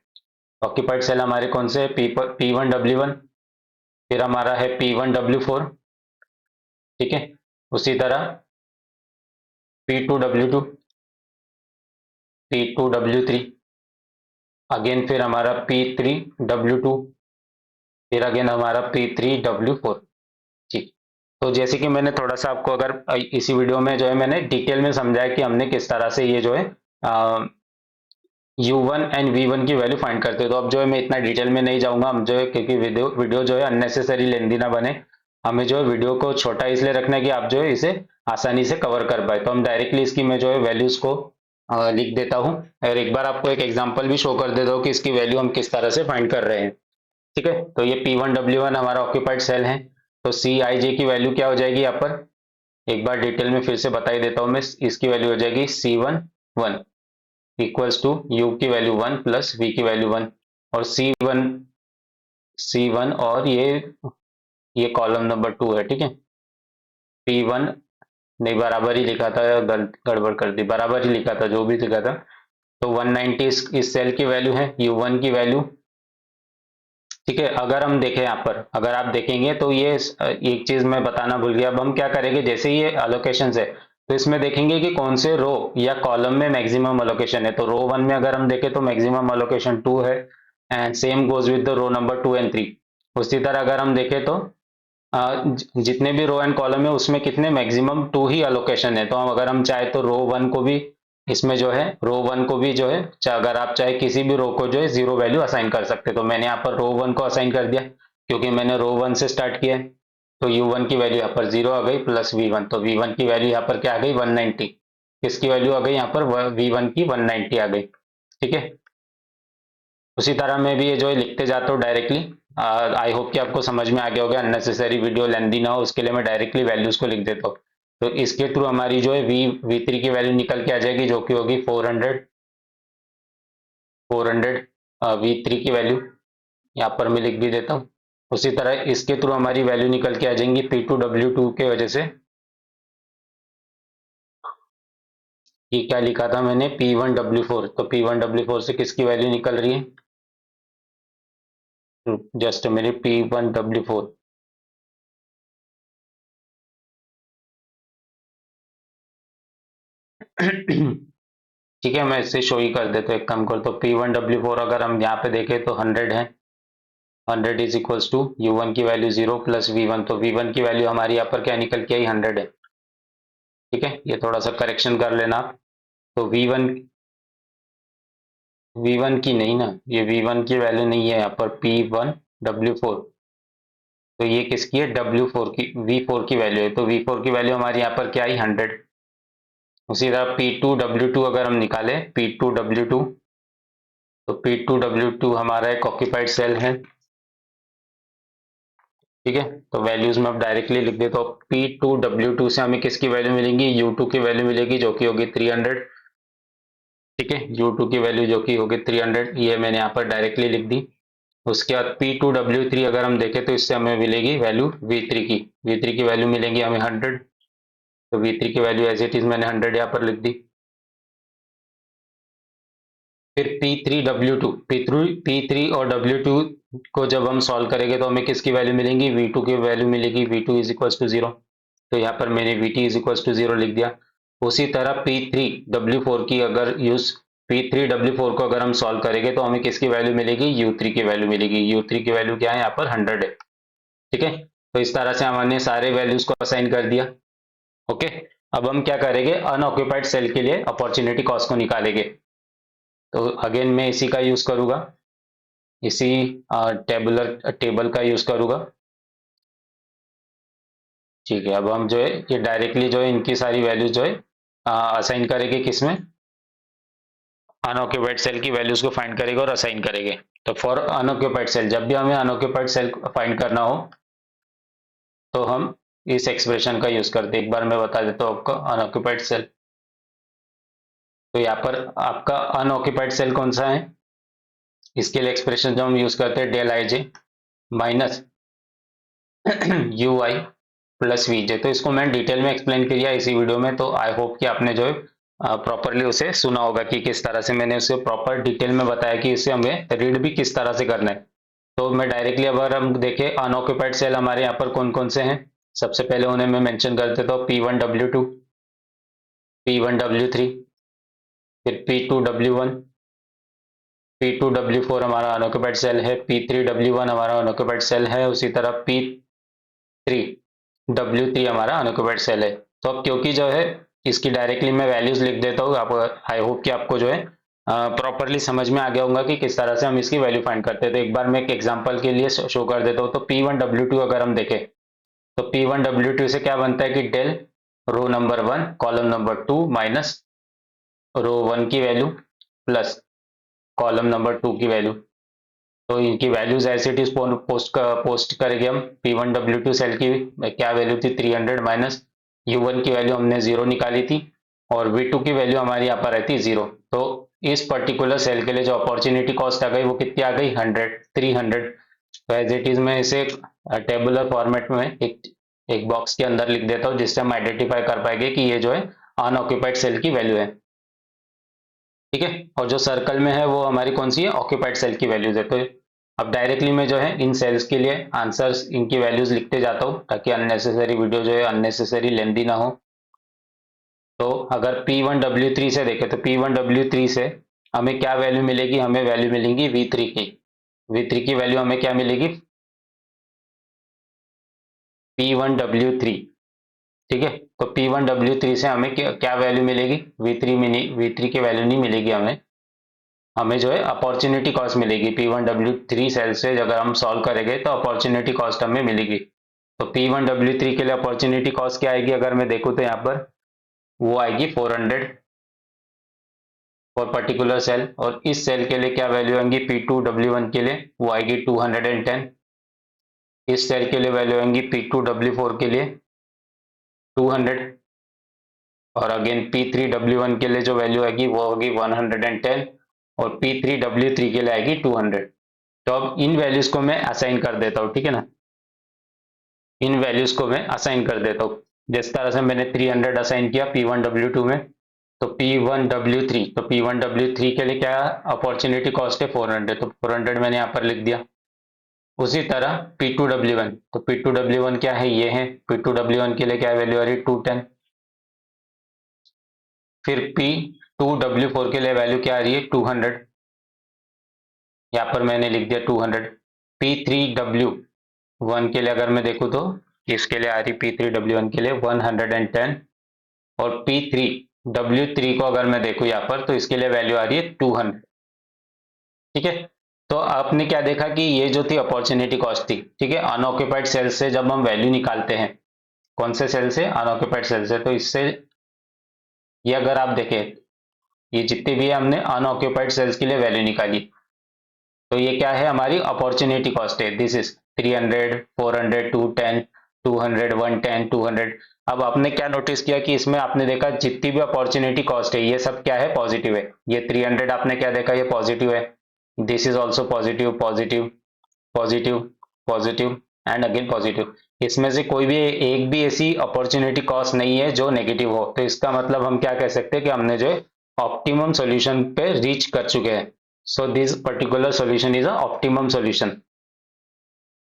ऑक्यूपाइड सेल हमारे कौन से हैं, P1W1, फिर हमारा है P1W4, ठीक है, उसी तरह P2W2, P2W3, अगेन फिर हमारा P3W2, फिर अगेन हमारा P3W4, ठीक। तो जैसे कि मैंने थोड़ा सा आपको अगर इसी वीडियो में जो है मैंने डिटेल में समझाया कि हमने किस तरह से ये जो है U1 एंड V1 की वैल्यू फाइंड करते हैं। तो अब जो है मैं इतना डिटेल में नहीं जाऊंगा, हम जो है क्योंकि वीडियो वीडियो जो है अननेसेसरी लेंदी ना बने, हमें जो है वीडियो को छोटा इसलिए रखना है कि आप जो है इसे आसानी से कवर कर पाए। तो हम डायरेक्टली इसकी मैं जो है वैल्यूज को लिख देता हूँ और एक बार आपको एक एग्जांपल भी शो कर देता हूँ कि इसकी वैल्यू हम किस तरह से फाइंड कर रहे हैं, ठीक है। तो ये P1W1 हमारा ऑक्यूपाइड सेल है। तो CIJ की वैल्यू क्या हो जाएगी, यहाँ पर एक बार डिटेल में फिर से बता ही देता हूँ मैं। इसकी वैल्यू हो जाएगी C1 इक्वल्स टू U की वैल्यू 1 प्लस V की वैल्यू 1, और C1 और ये कॉलम नंबर 2 है, ठीक है। P1 नहीं, बराबर ही लिखा था, गलत गड़बड़ कर दी, बराबर ही लिखा था जो भी लिखा था। तो 190 इस सेल की वैल्यू है, U1 की वैल्यू, ठीक है। अगर हम देखें यहाँ पर, अगर आप देखेंगे तो ये एक चीज मैं बताना भूल गया। अब हम क्या करेंगे, जैसे ये अलोकेशन है तो इसमें देखेंगे कि कौन से रो या कॉलम में मैक्सिमम अलोकेशन है। तो रो 1 में अगर हम देखें तो मैक्सिमम अलोकेशन 2 है, and same goes with the row number 2 and 3। उसी तरह अगर हम देखें तो जितने भी रो एंड कॉलम है उसमें कितने मैक्सिमम 2 ही अलोकेशन है। तो हम अगर हम चाहे तो रो 1 को भी, इसमें जो है रो 1 को भी जो है अगर आप चाहे किसी भी रो को जो है जीरो वैल्यू असाइन कर सकते हैं। तो मैंने यहाँ पर रो 1 को असाइन कर दिया क्योंकि मैंने रो 1 से स्टार्ट किया है। तो U1 की वैल्यू यहाँ पर 0 आ गई प्लस V1, तो V1 की वैल्यू यहाँ पर क्या आ गई, 190। किसकी वैल्यू आ गई यहाँ पर, V1 की 190 आ गई, ठीक है। उसी तरह मैं भी ये जो है लिखते जाता हूँ डायरेक्टली। आई होप कि आपको समझ में आ गया होगा, अननेसेसरी वीडियो लेंदी ना हो उसके लिए मैं डायरेक्टली वैल्यूज को लिख देता हूँ। तो इसके थ्रू हमारी जो है V3 की वैल्यू निकल के आ जाएगी, जो कि होगी 400 V3 की वैल्यू यहाँ पर मैं लिख भी देता हूँ। उसी तरह इसके थ्रू हमारी वैल्यू निकल के आ जाएंगी P2W2 के वजह से। ये क्या लिखा था मैंने, P1W4, तो P1W4 से किसकी वैल्यू निकल रही है, जस्ट मेरी P1W4। ठीक है, मैं इससे शो ही कर देता हूँ, एक काम कर, तो P1W4 अगर हम यहाँ पे देखें तो 100 है। 100 इज इक्वल्स टू U1 की वैल्यू 0 प्लस V1, तो V1 की वैल्यू हमारी यहाँ पर क्या निकल के आई, 100 है। ठीक है, ये थोड़ा सा करेक्शन कर लेना आप। तो V1 की नहीं ना, ये V1 की वैल्यू नहीं है यहाँ पर, P1W4, तो ये किसकी है, W4 की, V4 की वैल्यू है। तो V4 की वैल्यू हमारी यहाँ पर क्या आई, 100। उसी तरह P2W2 अगर हम निकालें, P2W2, तो P2W2 हमारा एक ऑक्यूपाइड सेल है। ठीक है, तो वैल्यूज में अब डायरेक्टली लिख देता हूँ। P2W2 से हमें किसकी वैल्यू मिलेगी, U2 की वैल्यू मिलेगी, जो कि होगी 300। ठीक है, U2 की वैल्यू जो कि होगी 300, ये मैंने यहाँ पर डायरेक्टली लिख दी। उसके बाद P2W3 अगर हम देखें तो इससे हमें मिलेगी वैल्यू V3 की, V3 की वैल्यू मिलेगी हमें 100, तो V3 की वैल्यू एज इट इज मैंने 100 यहाँ पर लिख दी। फिर P3W2, P3 और W2 को जब हम सॉल्व करेंगे तो हमें किसकी वैल्यू मिलेगी, V2 की वैल्यू मिलेगी, V2 इज इक्वल टू 0, तो यहाँ पर मैंने VT इज इक्वल टू 0 लिख दिया। उसी तरह P3W4 की अगर यूज P3W4 को अगर हम सॉल्व करेंगे तो हमें किसकी वैल्यू मिलेगी, U3 की वैल्यू मिलेगी। U3 की वैल्यू क्या है, यहाँ पर 100 है। ठीक है, तो इस तरह से हमने सारे वैल्यूज को असाइन कर दिया। ओके, अब हम क्या करेंगे, अनऑक्यूपाइड सेल के लिए अपॉर्चुनिटी कॉस्ट को निकालेंगे। तो अगेन मैं इसी का यूज करूंगा, इसी टेबल का यूज करूंगा। ठीक है, अब हम जो है ये डायरेक्टली जो है इनकी सारी वैल्यूज जो है असाइन करेंगे, किसमें, अनऑक्यूपाइड सेल की वैल्यूज को फाइंड करेंगे और असाइन करेंगे। तो फॉर अनऑक्यूपाइड सेल, जब भी हमें अनऑक्यूपाइड सेल फाइंड करना हो तो हम इस एक्सप्रेशन का यूज करते हैं। एक बार मैं बता देता हूँ आपको अनऑक्यूपाइड सेल। तो यहाँ पर आपका अनऑक्यूपाइड सेल कौन सा है, इसके लिए एक्सप्रेशन जो हम यूज करते हैं, del I J minus you I plus V J. तो इसको मैंने डिटेल में एक्सप्लेन किया इसी वीडियो में, तो आई होप कि आपने जो है प्रॉपरली उसे सुना होगा कि किस तरह से मैंने उसे प्रॉपर डिटेल में बताया कि इसे हमें रीड भी किस तरह से करना है। तो मैं डायरेक्टली अगर हम देखें अनऑक्यूपाइड सेल हमारे यहाँ पर कौन कौन से हैं, सबसे पहले उन्हें मैं मेंशन कर देता हूँ, P1W2, P1W3, फिर P2W1, P2W4 हमारा अनऑक्यूपाइड सेल है, P3W1 हमारा अनऑक्यूपाइड सेल है, उसी तरह P3W3 हमारा अनऑक्यूपाइड सेल है। तो अब क्योंकि जो है इसकी डायरेक्टली मैं वैल्यूज लिख देता हूँ, आप, आई होप कि आपको जो है प्रॉपरली समझ में आ गया होगा कि किस तरह से हम इसकी वैल्यू फाइंड करते हैं। तो एक बार मैं एक एग्जांपल के लिए शो कर देता हूँ। तो P1W2 अगर हम देखें तो P1W2 से क्या बनता है कि del row number 1 column number 2 minus row 1 की वैल्यू प्लस कॉलम नंबर 2 की वैल्यू। तो इनकी वैल्यूज ऐसे इट इज पोस्ट करेंगे हम। P1W2 सेल की क्या वैल्यू थी, 300 माइनस U1 की वैल्यू हमने 0 निकाली थी, और V2 की वैल्यू हमारी यहाँ पर रहती 0। तो इस पर्टिकुलर सेल के लिए जो अपॉर्चुनिटी कॉस्ट आ गई वो कितनी आ गई, 100, 300। तो एज इट इज मैं इसे टेबुलर फॉर्मेट में एक बॉक्स के अंदर लिख देता हूँ, जिससे हम आइडेंटिफाई कर पाएंगे कि ये जो है अनऑक्यूपाइड सेल की वैल्यू है। ठीक है, और जो सर्कल में है वो हमारी कौन सी है, ऑक्यूपाइड सेल की वैल्यूज है। तो अब डायरेक्टली मैं जो है इन सेल्स के लिए आंसर्स, इनकी वैल्यूज लिखते जाता हूँ, ताकि अननेसेसरी वीडियो जो है अननेसेसरी लेंदी ना हो। तो अगर P1W3 से देखें तो P1W3 से हमें क्या वैल्यू मिलेगी, हमें वैल्यू मिलेगी V3 की। V3 की वैल्यू हमें क्या मिलेगी, P1W3। ठीक है, तो P1W3 से हमें क्या वैल्यू मिलेगी, V3 में नहीं, V3 की वैल्यू नहीं मिलेगी हमें, हमें जो है अपॉर्चुनिटी कॉस्ट मिलेगी। P1W3 सेल से अगर हम सॉल्व करेंगे तो अपॉर्चुनिटी कॉस्ट हमें मिलेगी। तो P1W3 के लिए अपॉर्चुनिटी कॉस्ट क्या आएगी, अगर मैं देखूँ तो यहाँ पर वो आएगी 400 फॉर पर्टिकुलर सेल, और इस सेल के लिए क्या वैल्यू आएंगी, P2W1 के लिए वो आएगी 210, इस सेल के लिए वैल्यू आएंगी P2W4 के लिए 200, और अगेन P3W1 के लिए जो वैल्यू आएगी वो होगी 110, और P3W3 के लिए आएगी 200। तो अब इन वैल्यूज को मैं असाइन कर देता हूँ, ठीक है ना, इन वैल्यूज को मैं असाइन कर देता हूँ। जिस तरह से मैंने 300 असाइन किया P1W2 में, तो P1W3, तो P1W3 के लिए क्या अपॉर्चुनिटी कॉस्ट है, 400, तो 400 मैंने यहाँ पर लिख दिया। उसी तरह P2W1, तो P2W1 क्या है, ये है P2W1 के लिए क्या वैल्यू आ रही है 210। फिर P2W4 के लिए वैल्यू क्या आ रही है 200, यहाँ पर मैंने लिख दिया 200। P3W1 के लिए अगर मैं देखूँ तो इसके लिए आ रही P3W1 के लिए 110। और P3W3 को अगर मैं देखूँ यहाँ पर तो इसके लिए वैल्यू आ रही है 200। ठीक है, तो आपने क्या देखा कि ये जो थी अपॉर्चुनिटी कॉस्ट थी, ठीक है, अनऑक्यूपाइड सेल से जब हम वैल्यू निकालते हैं, कौन से सेल से, अनऑक्यूपाइड सेल से, तो इससे ये अगर आप देखें, ये जितनी भी है हमने अनऑक्यूपाइड सेल्स के लिए वैल्यू निकाली, तो ये क्या है हमारी अपॉर्चुनिटी कॉस्ट है। This is 300, 400, 210, 200, 110, 200। अब आपने क्या नोटिस किया कि इसमें आपने देखा जितनी भी अपॉर्चुनिटी कॉस्ट है ये सब क्या है, पॉजिटिव है। ये 300 आपने क्या देखा, ये पॉजिटिव है। This is also positive, positive, positive, positive and again positive. इसमें से कोई भी एक भी ऐसी अपॉर्चुनिटी कॉस्ट नहीं है जो नेगेटिव हो, तो इसका मतलब हम क्या कह सकते हैं कि हमने जो ऑप्टिमम सॉल्यूशन पे रीच कर चुके हैं। So this particular solution is a optimum solution.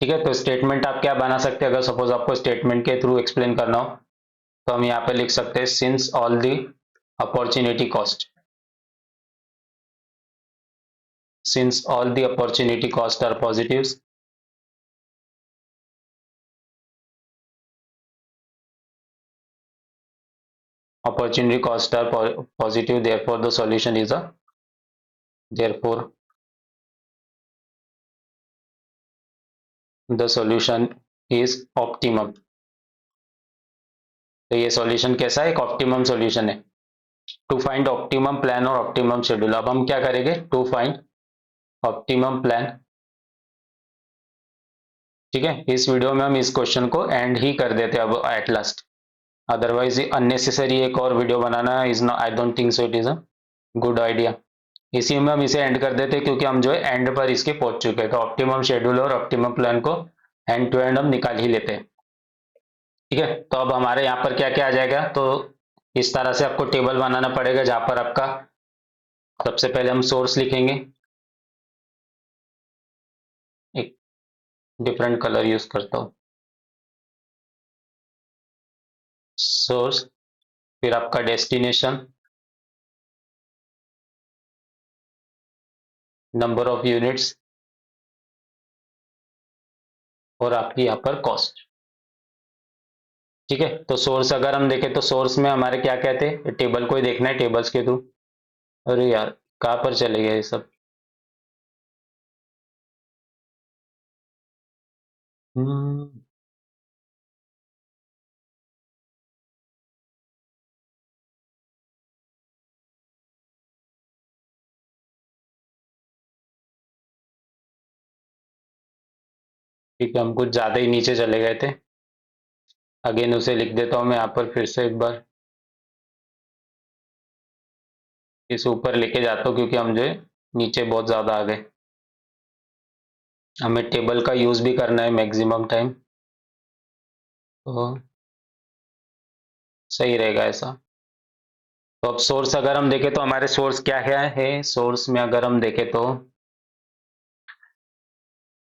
ठीक है, तो स्टेटमेंट आप क्या बना सकते हैं, अगर सपोज आपको स्टेटमेंट के थ्रू एक्सप्लेन करना हो तो हम यहाँ पे लिख सकते हैं since all the opportunity cost, since all the opportunity cost are positive, opportunity cost are positive, therefore the solution is a, therefore the solution is optimum। तो ये सॉल्यूशन कैसा है, एक ऑप्टिमम सॉल्यूशन है। टू फाइंड ऑप्टिमम प्लान और ऑप्टिमम शेड्यूल, अब हम क्या करेंगे, टू फाइंड ऑप्टिमम प्लान। ठीक है, इस वीडियो में हम इस क्वेश्चन को एंड ही कर देते हैं अब एट लास्ट, अदरवाइज अननेसेसरी एक और video banana is not, I don't think so it is a good idea. इसी में हम इसे एंड कर देते हैं क्योंकि हम जो है एंड पर इसके पहुंच चुके हैं, तो ऑप्टिमम शेड्यूल और ऑप्टिमम प्लान को एंड टू एंड हम निकाल ही लेते हैं। ठीक है, तो अब हमारे यहाँ पर क्या क्या आ जाएगा, तो इस तरह से आपको टेबल बनाना पड़ेगा जहां पर आपका सबसे पहले हम सोर्स लिखेंगे, एक डिफरेंट कलर यूज करता हूँ, सोर्स, फिर आपका डेस्टिनेशन, नंबर ऑफ यूनिट्स और आपकी यहाँ पर कॉस्ट। ठीक है, तो सोर्स अगर हम देखें तो सोर्स में हमारे क्या कहते हैं, टेबल को ही देखना है, टेबल्स के थ्रू। अरे यार कहाँ पर चले गए ये सब। हम्म, ठीक है, हम कुछ ज्यादा ही नीचे चले गए थे, अगेन उसे लिख देता हूँ मैं यहाँ पर फिर से एक बार, इसे ऊपर लेके जाता हूँ क्योंकि हम जो है नीचे बहुत ज्यादा आ गए। हमें टेबल का यूज भी करना है मैक्सिमम टाइम, तो सही रहेगा ऐसा। तो अब सोर्स अगर हम देखें तो हमारे सोर्स क्या क्या है, सोर्स में अगर हम देखें तो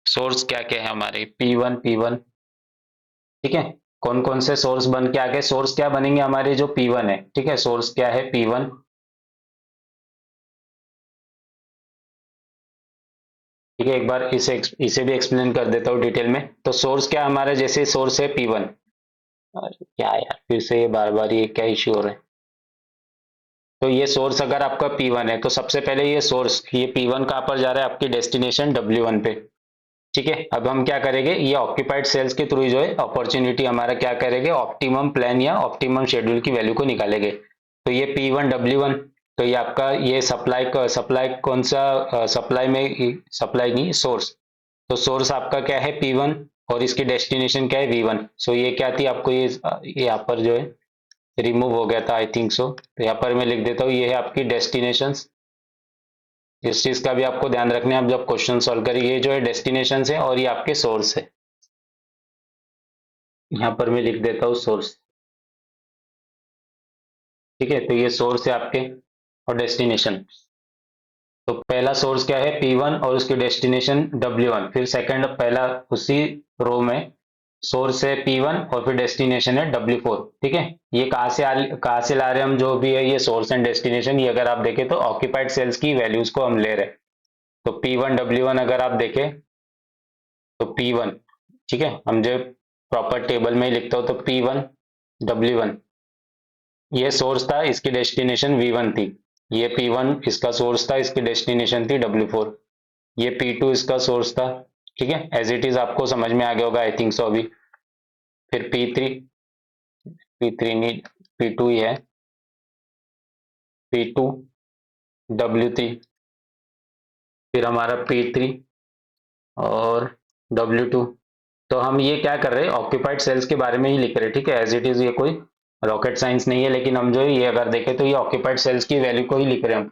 सोर्स क्या क्या है हमारे, P1, ठीक है। कौन कौन से सोर्स बन के आ गए, सोर्स क्या बनेंगे हमारे, जो P1 है, ठीक है, सोर्स क्या है P1। ठीक है, एक बार इसे भी एक्सप्लेन कर देता हूँ डिटेल में। तो सोर्स क्या हमारे, जैसे सोर्स है P1, क्या यार फिर से ये बार बार ये क्या इश्यू हो रहा है। तो ये सोर्स अगर आपका P1 है तो सबसे पहले ये सोर्स, ये P1 कहाँ पर जा रहा है, आपकी डेस्टिनेशन W1 पे। ठीक है, अब हम क्या करेंगे, ये ऑक्यूपाइड सेल्स के थ्रू जो है अपॉर्चुनिटी हमारा क्या करेंगे, ऑप्टिमम प्लान या ऑप्टिमम शेड्यूल की वैल्यू को निकालेंगे। तो ये P1W1, तो ये आपका ये सप्लाई, सप्लाई कौन सा, सप्लाई में, सप्लाई नहीं सोर्स, तो सोर्स आपका क्या है P1 और इसकी डेस्टिनेशन क्या है V1। सो ये क्या थी आपको ये यहाँ पर जो है रिमूव हो गया था आई थिंक सो, तो यहाँ पर मैं लिख देता हूँ ये है आपकी डेस्टिनेशन। इस चीज का भी आपको ध्यान रखना है आप जब क्वेश्चन सॉल्व करेंगे, ये जो है डेस्टिनेशन है और ये आपके सोर्स है, यहाँ पर मैं लिख देता हूँ सोर्स। ठीक है, तो ये सोर्स है आपके और डेस्टिनेशन। तो पहला सोर्स क्या है P1 और उसकी डेस्टिनेशन W1, फिर सेकंड पहला उसी रो में सोर्स है P1 और फिर डेस्टिनेशन है W4। ठीक है, ये कहाँ से ला रहे हैं हम, जो भी है ये सोर्स एंड डेस्टिनेशन, ये अगर आप देखें तो ऑक्यूपाइड सेल्स की वैल्यूज को हम ले रहे हैं। तो P1 W1 अगर आप देखें तो P1, ठीक है, हम जो प्रॉपर टेबल में ही लिखता हूँ तो P1 W1 ये सोर्स था, इसकी डेस्टिनेशन V1 थी। ये P1 इसका सोर्स था, इसकी डेस्टिनेशन थी W4। ये P2 इसका सोर्स था। ठीक है, एज इट इज आपको समझ में आ गया होगा आई थिंक सो अभी। फिर P3 नहीं, P2 ही है, P2 W3, फिर हमारा P3 और W2। तो हम ये क्या कर रहे हैं, ऑक्यूपाइड सेल्स के बारे में ही लिख रहे हैं। ठीक है, एज इट इज, ये कोई रॉकेट साइंस नहीं है, लेकिन हम जो है ये अगर देखें तो ये ऑक्यूपाइड सेल्स की वैल्यू को ही लिख रहे हैं हम।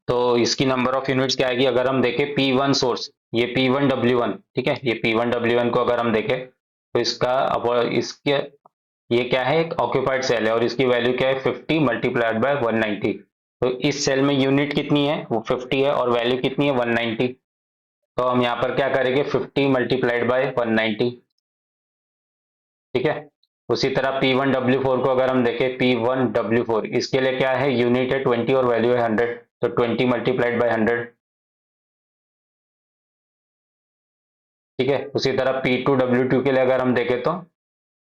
तो इसकी नंबर ऑफ यूनिट्स क्या आएगी, अगर हम देखें P1 सोर्स, ये P1W1, ठीक है, ये P1W1 को अगर हम देखें तो इसका अब इसके ये क्या है, एक ऑक्यूपाइड सेल है और इसकी वैल्यू क्या है 50 मल्टीप्लाइड बाय 190। तो इस सेल में यूनिट कितनी है, वो 50 है और वैल्यू कितनी है 190। तो हम यहाँ पर क्या करेंगे 50 मल्टीप्लाइड बाय 190। ठीक है, उसी तरह P1W4 को अगर हम देखें P1W4, इसके लिए क्या है, यूनिट है 20 और वैल्यू है 100। तो 20 मल्टीप्लाइड बाय 100। ठीक है, उसी तरह P2W2 के लिए अगर हम देखें तो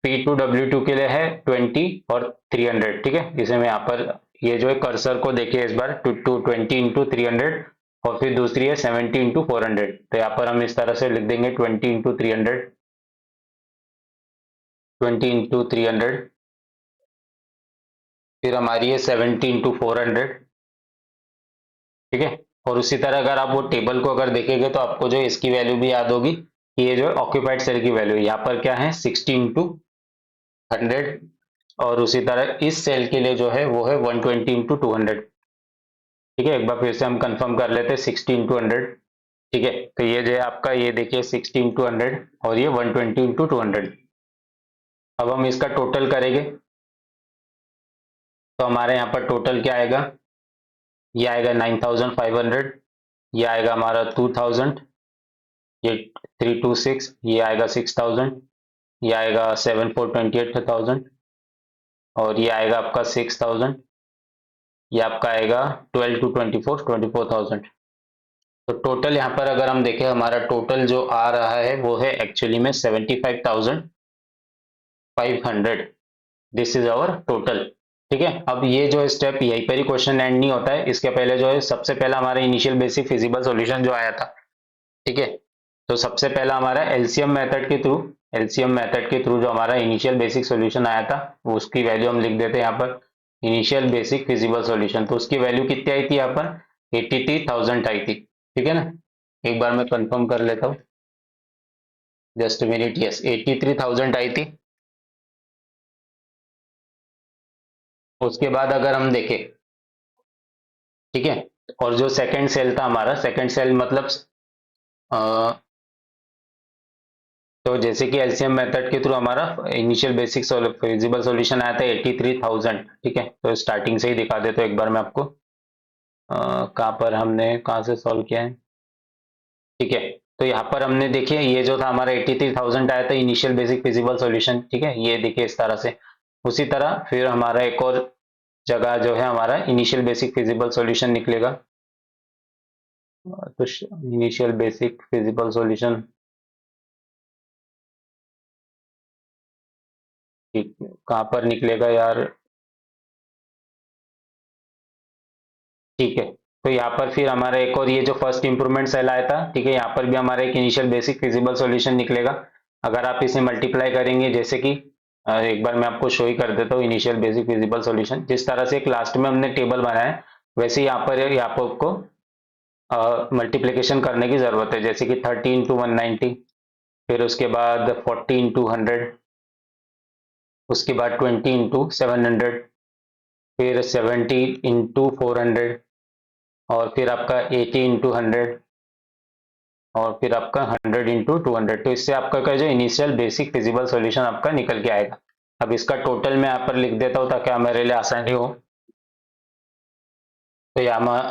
P2W2 के लिए है 20 और 300। ठीक है, इसे मैं यहाँ पर ये जो है कर्सर को देखिए इस बार, टू 20 इंटू 300 और फिर दूसरी है 70 इंटू 400। तो यहाँ पर हम इस तरह से लिख देंगे 20 इंटू 300, 20 इंटू 300, फिर हमारी है 70 इंटू 400। ठीक है, और उसी तरह अगर आप वो टेबल को अगर देखेंगे तो आपको जो है इसकी वैल्यू भी याद होगी कि ये जो है ऑक्यूपाइड सेल की वैल्यू यहाँ पर क्या है 60 इंटू 100, और उसी तरह इस सेल के लिए जो है वो है 120 इंटू 200। ठीक है, एक बार फिर से हम कंफर्म कर लेते हैं 60 इंटू 100। ठीक है, तो ये जो है आपका, ये देखिए 60 इंटू 100 और ये 120 इंटू 200। अब हम इसका टोटल करेंगे तो हमारे यहाँ पर टोटल क्या आएगा, ये आएगा 9500, ये आएगा हमारा 2000, ये 326, ये आएगा 6000, ये आएगा 7 4 28,000 और ये आएगा आपका 6000, ये आपका आएगा 12 2 24 तो टोटल यहाँ पर अगर हम देखें हमारा टोटल जो आ रहा है वो है एक्चुअली में 75,500। This is our total. ठीक है, अब ये जो स्टेप यहीं पर ही क्वेश्चन एंड नहीं होता है, इसके पहले जो है सबसे पहला हमारा इनिशियल बेसिक फिजिबल सॉल्यूशन जो आया था। ठीक है, तो सबसे पहला हमारा एलसीएम मेथड के थ्रू जो हमारा इनिशियल बेसिक सॉल्यूशन आया था वो उसकी वैल्यू हम लिख देते हैं यहाँ पर, इनिशियल बेसिक फिजिबल सॉल्यूशन। तो उसकी वैल्यू कितनी आई थी यहाँ पर 83,000 आई थी। ठीक है ना, एक बार मैं कंफर्म कर लेता हूँ, जस्ट मिनट, यस 83,000 आई थी। उसके बाद अगर हम देखें, ठीक है, और जो सेकंड सेल था हमारा, सेकंड सेल मतलब तो जैसे कि एलसीएम मेथड के थ्रू हमारा इनिशियल बेसिक फिजिबल सॉल्यूशन आया था 83,000। ठीक है, तो स्टार्टिंग से ही दिखा देता हूँ एक बार मैं आपको, कहाँ पर हमने कहाँ से सॉल्व किया है। ठीक है, तो यहाँ पर हमने देखिए ये जो था हमारा 83,000 आया था इनिशियल बेसिक फिजिबल सॉल्यूशन। ठीक है, ये देखिए इस तरह से। उसी तरह फिर हमारा एक और जगह जो है हमारा इनिशियल बेसिक फिजिबल सॉल्यूशन निकलेगा। तो इनिशियल बेसिक फिजिबल सॉल्यूशन, ठीक है, कहाँ पर निकलेगा यार। ठीक है, तो यहाँ पर फिर हमारा एक और ये जो फर्स्ट इंप्रूवमेंट सेल आया था, ठीक है, यहाँ पर भी हमारा एक इनिशियल बेसिक फिजिबल सॉल्यूशन निकलेगा। अगर आप इसे मल्टीप्लाई करेंगे, जैसे कि एक बार मैं आपको शो ही कर देता हूँ इनिशियल बेसिक फिजिबल सॉल्यूशन, जिस तरह से एक लास्ट में हमने टेबल बनाया है वैसे ही यहाँ पर आपको मल्टीप्लीकेशन करने की जरूरत है, जैसे कि 30 इंटू 190, फिर उसके बाद 40 इंटू 100, उसके बाद 20 इंटू 700, फिर 70 इंटू 400, और फिर आपका 80 इंटू 100, और फिर आपका 100 इंटू 200। तो इससे आपका का जो इनिशियल बेसिक फिजिबल सॉल्यूशन आपका निकल के आएगा। अब इसका टोटल मैं यहाँ पर लिख देता हूँ ताकि मेरे लिए आसानी हो। तो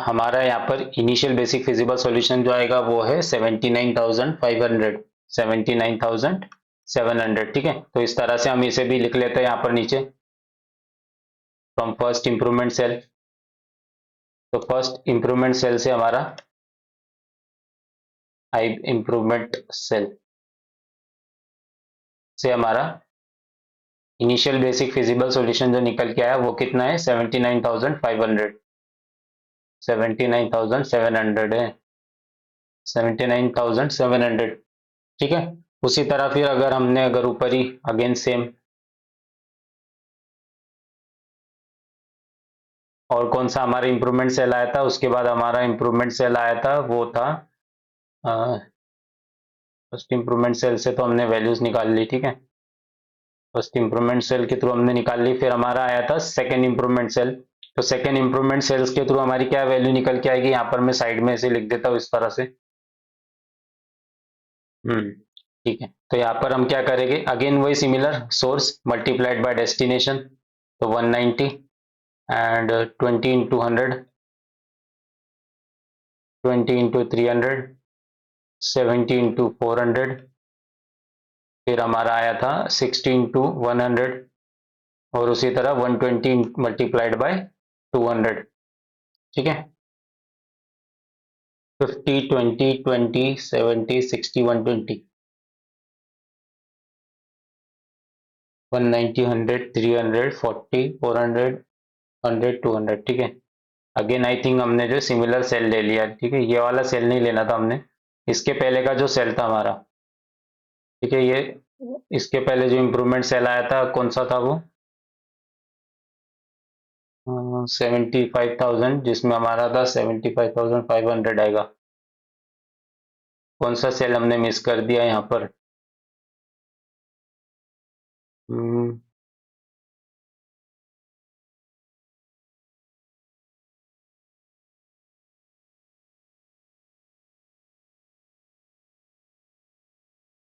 हमारा यहाँ पर इनिशियल बेसिक फिजिबल सॉल्यूशन जो आएगा वो है 79,500, 79,700, ठीक है। तो इस तरह से हम इसे भी लिख लेते हैं यहाँ पर नीचे, फ्रॉम फर्स्ट इंप्रूवमेंट सेल। तो फर्स्ट इंप्रूवमेंट सेल से हमारा आई इंप्रूवमेंट सेल से हमारा इनिशियल बेसिक फिजिबल सॉल्यूशन जो निकल के आया वो कितना है, 79,500, 79,700 है, 79,700, ठीक है। उसी तरह फिर अगर हमने अगर ऊपर ही अगेन सेम और कौन सा हमारा इंप्रूवमेंट सेल आया था, उसके बाद हमारा इंप्रूवमेंट सेल आया था वो था फर्स्ट इंप्रूवमेंट सेल से तो हमने वैल्यूज निकाल ली, ठीक है। फर्स्ट इंप्रूवमेंट सेल के थ्रू हमने निकाल ली, फिर हमारा आया था सेकंड इंप्रूवमेंट सेल। तो सेकंड इंप्रूवमेंट सेल्स के थ्रू हमारी क्या वैल्यू निकल के आएगी, यहाँ पर मैं साइड में ऐसे लिख देता हूँ इस तरह से। ठीक है। तो यहाँ पर हम क्या करेंगे, अगेन वही similar, source multiplied by destination, तो 190 एंड 20 इंटू 100, 20 इंटू 300, 70 इंटू 400, फिर हमारा आया था 60 इंटू 100, और उसी तरह 120 मल्टीप्लाइड बाय 200, ठीक है। 50, 20, 20, 70, 60, 120, 190, 100, 300, 40, 400, 100, 200, ठीक है। अगेन आई थिंक हमने जो सिमिलर सेल ले लिया, ठीक है। ये वाला सेल नहीं लेना था हमने, इसके पहले का जो सेल था हमारा, ठीक है। ये इसके पहले जो इम्प्रूवमेंट सेल आया था कौन सा था वो, 75,000, जिसमें हमारा था 75,500 आएगा। कौन सा सेल हमने मिस कर दिया यहाँ पर,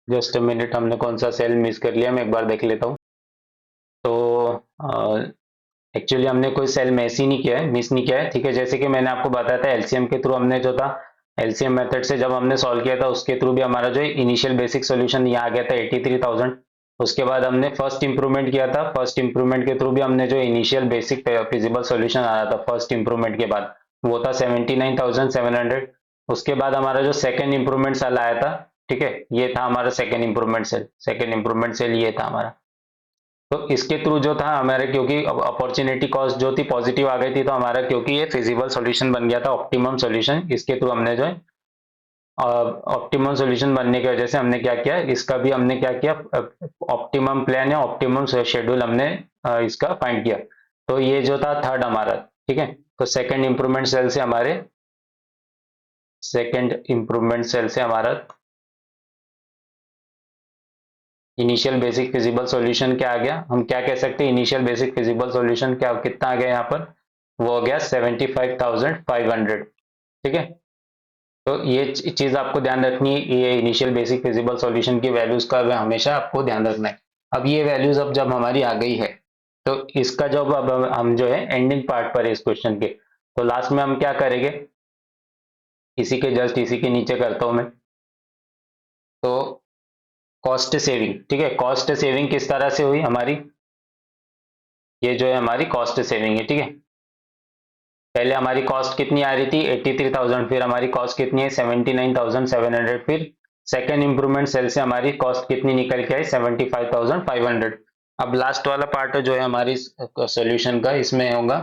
जस्ट मिनट, हमने कौन सा सेल मिस कर लिया, मैं एक बार देख लेता हूँ। तो एक्चुअली हमने कोई सेल मिस ही नहीं किया है, मिस नहीं किया है, ठीक है। जैसे कि मैंने आपको बताया था एलसीएम के थ्रू हमने जो था, एलसीएम मेथड से जब हमने सॉल्व किया था उसके थ्रू भी हमारा जो इनिशियल बेसिक सोल्यूशन यहाँ आ गया था 83,000। उसके बाद हमने फर्स्ट इंप्रूवमेंट किया था, फर्स्ट इंप्रूवमेंट के थ्रू भी हमने जो इनिशियल बेसिक फिजिबल सोल्यूशन आया था फर्स्ट इंप्रूवमेंट के बाद वो था 79,700। उसके बाद हमारा जो सेकेंड इंप्रूवमेंट सेल आया था, ठीक है, ये था हमारा second improvement cell, second improvement cell ये था हमारा। तो इसके थ्रू जो था हमारे, क्योंकि अपॉर्चुनिटी कॉस्ट जो थी पॉजिटिव आ गई थी, तो हमारा क्योंकि ये फिजिबल सॉल्यूशन बन गया था ऑप्टिमम सॉल्यूशन, इसके थ्रू हमने जो है ऑप्टिमम सॉल्यूशन बनने की वजह से हमने क्या किया, इसका भी हमने क्या किया, ऑप्टिमम प्लान या ऑप्टिमम शेड्यूल हमने इसका फाइंड किया। तो ये जो था थर्ड हमारा, ठीक है। तो सेकंड इंप्रूवमेंट सेल से हमारे, सेकंड इंप्रूवमेंट सेल से हमारा इनिशियल बेसिक फिजिबल सॉल्यूशन क्या आ गया, हम क्या कह सकते हैं, इनिशियल बेसिक फिजिबल सॉल्यूशन क्या कितना आ गया यहाँ पर, वो हो गया 75,500, ठीक है। तो ये चीज आपको ध्यान रखनी है, ये इनिशियल बेसिक फिजिबल सॉल्यूशन की वैल्यूज का हमेशा आपको ध्यान रखना है। अब ये वैल्यूज अब जब हमारी आ गई है, तो इसका जब अब हम जो है एंडिंग पार्ट पर है इस क्वेश्चन के, तो लास्ट में हम क्या करेंगे, इसी के जस्ट इसी के नीचे करता हूं मैं। तो कॉस्ट सेविंग, ठीक है, कॉस्ट सेविंग किस तरह से हुई हमारी, ये जो है हमारी कॉस्ट सेविंग है, ठीक है। पहले हमारी कॉस्ट कितनी आ रही थी 83,000, फिर हमारी कॉस्ट कितनी है 79,700, फिर सेकेंड इंप्रूवमेंट सेल से हमारी कॉस्ट कितनी निकल के आई 75,500। अब लास्ट वाला पार्ट जो है हमारी सोल्यूशन का, इसमें होगा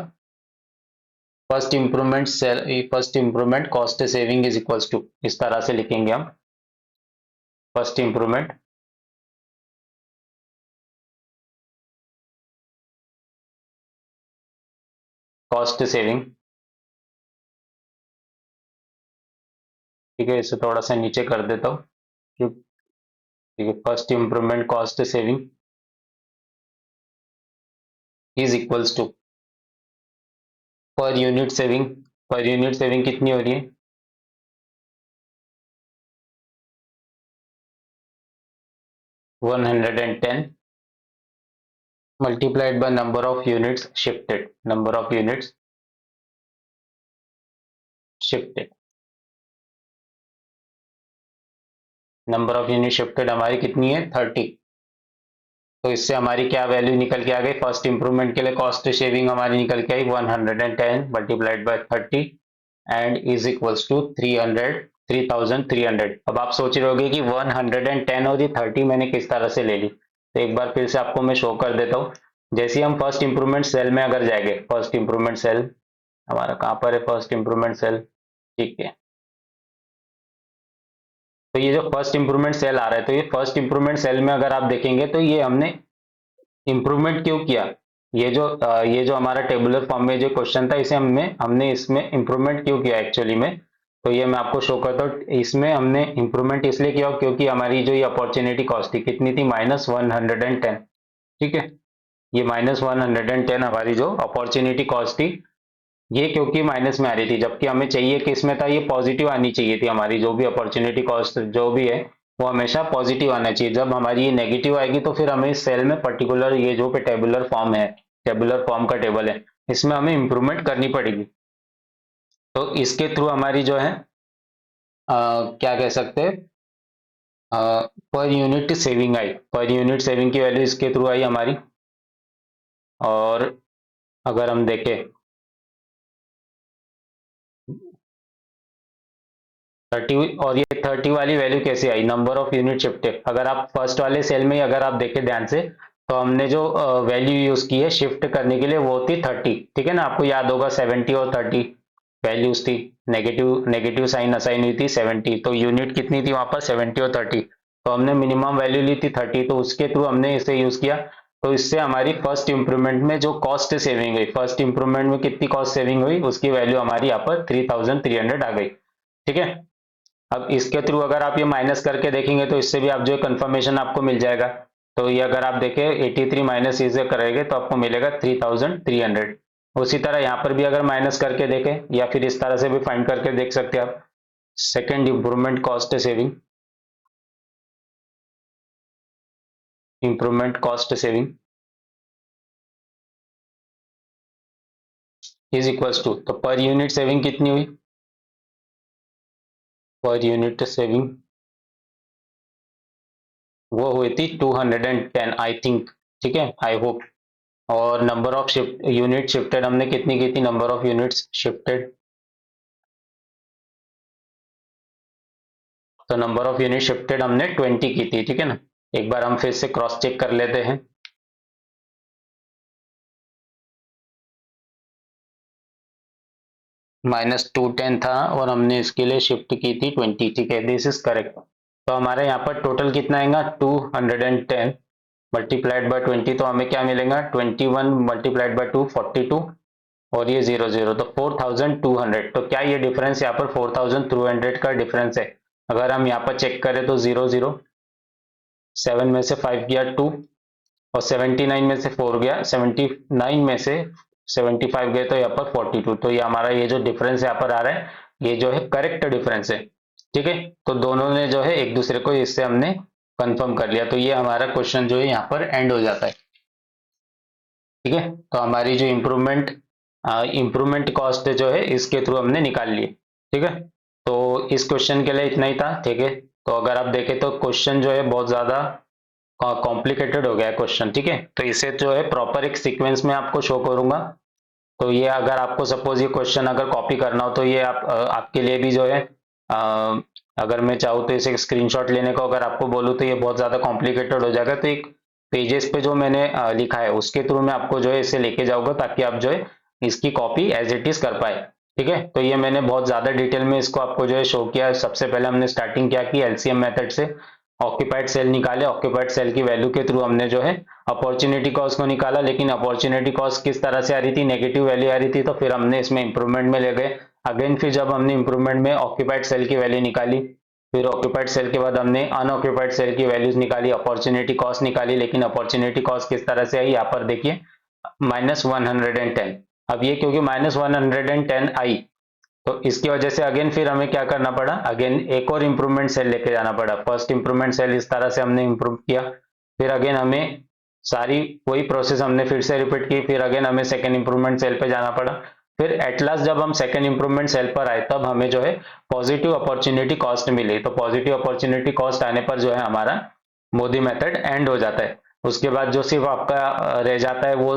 first improvement cell, first improvement cost saving is equals to, इस तरह से लिखेंगे हम, फर्स्ट इंप्रूवमेंट कॉस्ट सेविंग, ठीक है। इसे थोड़ा सा नीचे कर देता हूँ, ठीक है। First improvement cost saving is equals to per unit saving, per unit saving कितनी हो रही है, 110, multiplied by number of units shifted, number of units shifted, number of unit shifted हमारी कितनी है 30। तो इससे हमारी क्या वैल्यू निकल के आ गई, फर्स्ट इंप्रूवमेंट के लिए कॉस्ट सेविंग हमारी निकल के आई 110 multiplied by 30 and is equals to 3300। अब आप सोच रहे होगे कि 110 और ये 30 मैंने किस तरह से ले ली, तो एक बार फिर से आपको मैं शो कर देता हूँ। जैसे ही हम फर्स्ट इंप्रूवमेंट सेल में अगर जाएंगे, फर्स्ट इंप्रूवमेंट सेल हमारा कहाँ पर है, फर्स्ट इंप्रूवमेंट सेल, ठीक है। तो ये जो फर्स्ट इंप्रूवमेंट सेल आ रहा है, तो ये फर्स्ट इंप्रूवमेंट सेल में अगर आप देखेंगे तो ये हमने इंप्रूवमेंट क्यों किया, ये जो हमारा टेबुलर फॉर्म में जो क्वेश्चन था इसे हमने हमने इसमें इंप्रूवमेंट क्यों किया एक्चुअली में, तो ये मैं आपको शो करता हूँ। इसमें हमने इंप्रूवमेंट इसलिए किया क्योंकि हमारी जो ये अपॉर्चुनिटी कॉस्ट थी कितनी थी, -110, ठीक है। ये -110 हमारी जो अपॉर्चुनिटी कॉस्ट थी, ये क्योंकि माइनस में आ रही थी, जबकि हमें चाहिए कि इसमें था ये पॉजिटिव आनी चाहिए थी, हमारी जो भी अपॉर्चुनिटी कॉस्ट जो भी है वो हमेशा पॉजिटिव आना चाहिए। जब हमारी ये नेगेटिव आएगी तो फिर हमें इस सेल में पर्टिकुलर ये जो पे टेबुलर फॉर्म है, टेबुलर फॉर्म का टेबल है, इसमें हमें इंप्रूवमेंट करनी पड़ेगी। तो इसके थ्रू हमारी जो है क्या कह सकते हैं, पर यूनिट सेविंग आई, पर यूनिट सेविंग की वैल्यू इसके थ्रू आई हमारी। और अगर हम देखें 30, और ये 30 वाली वैल्यू कैसे आई, नंबर ऑफ यूनिट शिफ्टेड। अगर आप फर्स्ट वाले सेल में अगर आप देखें ध्यान से, तो हमने जो वैल्यू यूज की है शिफ्ट करने के लिए वो थी 30, ठीक है ना। आपको याद होगा 70 और 30 वैल्यूज थी, नेगेटिव नेगेटिव साइन असाइन हुई थी 70, तो यूनिट कितनी थी वहां पर 70 और 30, तो हमने मिनिमम वैल्यू ली थी 30, तो उसके थ्रू हमने इसे यूज किया। तो इससे हमारी फर्स्ट इंप्रूवमेंट में जो कॉस्ट सेविंग हुई, फर्स्ट इंप्रूवमेंट में कितनी कॉस्ट सेविंग हुई, उसकी वैल्यू हमारी यहाँ पर 3300 आ गई, ठीक है। अब इसके थ्रू अगर आप ये माइनस करके देखेंगे तो इससे भी आप जो कंफर्मेशन आपको मिल जाएगा। तो ये अगर आप देखें 83 माइनस इसे करेंगे तो आपको मिलेगा 3300। उसी तरह यहाँ पर भी अगर माइनस करके देखें या फिर इस तरह से भी फाइंड करके देख सकते हैं आप, second improvement cost saving, improvement cost saving is equals to, तो पर यूनिट सेविंग कितनी हुई, पर यूनिट सेविंग वो हुई थी 210 आई थिंक, ठीक है, आई होप। और number of shift unit shifted हमने कितनी की थी, नंबर ऑफ यूनिट्स शिफ्टेड, तो नंबर ऑफ यूनिट शिफ्टेड हमने 20 की थी, ठीक है ना। एक बार हम फिर से क्रॉस चेक कर लेते हैं। -210 था और हमने इसके लिए शिफ्ट की थी 20, ठीक है, दिस इज करेक्ट। तो हमारे यहाँ पर टोटल कितना आएगा 210 मल्टीप्लाइड बाय 20, तो हमें क्या मिलेगा 21 मल्टीप्लाइड बाय 2 42, और ये 00, तो 4200। तो क्या ये डिफरेंस यहाँ पर 4200 का डिफरेंस है। अगर हम यहाँ पर चेक करें तो 00, 7 में से 5 गया 2, और 79 में से 4 गया, 79 में से 75 गए तो यहाँ पर 42, तो ये हमारा ये जो डिफरेंस यहाँ पर आ रहा है ये जो है करेक्ट डिफरेंस है, ठीक है। तो दोनों ने जो है एक दूसरे को इससे हमने कंफर्म कर लिया, तो ये हमारा क्वेश्चन जो है यहाँ पर एंड हो जाता है, ठीक है। तो हमारी जो इम्प्रूवमेंट कॉस्ट जो है इसके थ्रू हमने निकाल लिए, ठीक है। तो इस क्वेश्चन के लिए इतना ही था, ठीक है। तो अगर आप देखें तो क्वेश्चन जो है बहुत ज्यादा कॉम्प्लिकेटेड हो गया है क्वेश्चन, ठीक है। तो इसे जो है प्रॉपर एक सीक्वेंस में आपको शो करूंगा। तो ये अगर आपको सपोज ये क्वेश्चन अगर कॉपी करना हो तो ये आपके लिए भी जो है अगर मैं चाहूँ तो इसे स्क्रीनशॉट लेने को अगर आपको बोलूँ तो ये बहुत ज़्यादा कॉम्प्लिकेटेड हो जाएगा। तो एक पेजेस पे जो मैंने लिखा है उसके थ्रू मैं आपको जो है इसे लेके जाऊंगा ताकि आप जो है इसकी कॉपी एज इट इज कर पाए, ठीक है। तो ये मैंने बहुत ज़्यादा डिटेल में इसको आपको जो है शो किया। सबसे पहले हमने स्टार्टिंग क्या की, एलसीएम मेथड से ऑक्यूपाइड सेल निकाले, ऑक्यूपाइड सेल की वैल्यू के थ्रू हमने जो है अपॉर्चुनिटी कॉस्ट को निकाला, लेकिन अपॉर्चुनिटी कॉस्ट किस तरह से आ रही थी, नेगेटिव वैल्यू आ रही थी, तो फिर हमने इसमें इंप्रूवमेंट में ले गए। अगेन फिर जब हमने इंप्रूवमेंट में ऑक्यूपाइड सेल की वैल्यू निकाली, फिर ऑक्यूपाइड सेल के बाद हमने अनऑक्यूपाइड सेल की वैल्यूज निकाली, अपॉर्चुनिटी कॉस्ट निकाली, लेकिन अपॉर्चुनिटी कॉस्ट किस तरह से आई, यहाँ पर देखिए -110। अब ये क्योंकि -110 आई तो इसकी वजह से अगेन फिर हमें क्या करना पड़ा, अगेन एक और इंप्रूवमेंट सेल लेके जाना पड़ा। फर्स्ट इंप्रूवमेंट सेल इस तरह से हमने इंप्रूव किया, फिर अगेन हमें सारी वही प्रोसेस हमने फिर से रिपीट की, फिर अगेन हमें सेकंड इंप्रूवमेंट सेल पे जाना पड़ा। फिर एट लास्ट जब हम सेकंड इंप्रूवमेंट सेल पर आए तब हमें जो है पॉजिटिव अपॉर्चुनिटी कॉस्ट मिली। तो पॉजिटिव अपॉर्चुनिटी कॉस्ट आने पर जो है हमारा मोदी मेथड एंड हो जाता है। उसके बाद जो सिर्फ आपका रह जाता है वो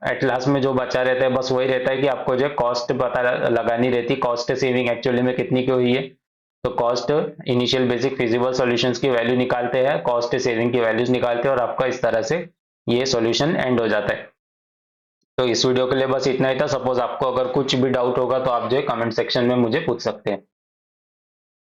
एट लास्ट में जो बचा रहता है बस वही रहता है कि आपको जो है कॉस्ट पता लगानी रहती, कॉस्ट सेविंग एक्चुअली में कितनी की हुई है। तो cost initial basic feasible solutions की वैल्यू निकालते हैं, कॉस्ट सेविंग की वैल्यूज निकालते हैं और आपका इस तरह से ये सॉल्यूशन एंड हो जाता है। तो इस वीडियो के लिए बस इतना ही था। सपोज आपको अगर कुछ भी डाउट होगा तो आप जो है कमेंट सेक्शन में मुझे पूछ सकते हैं।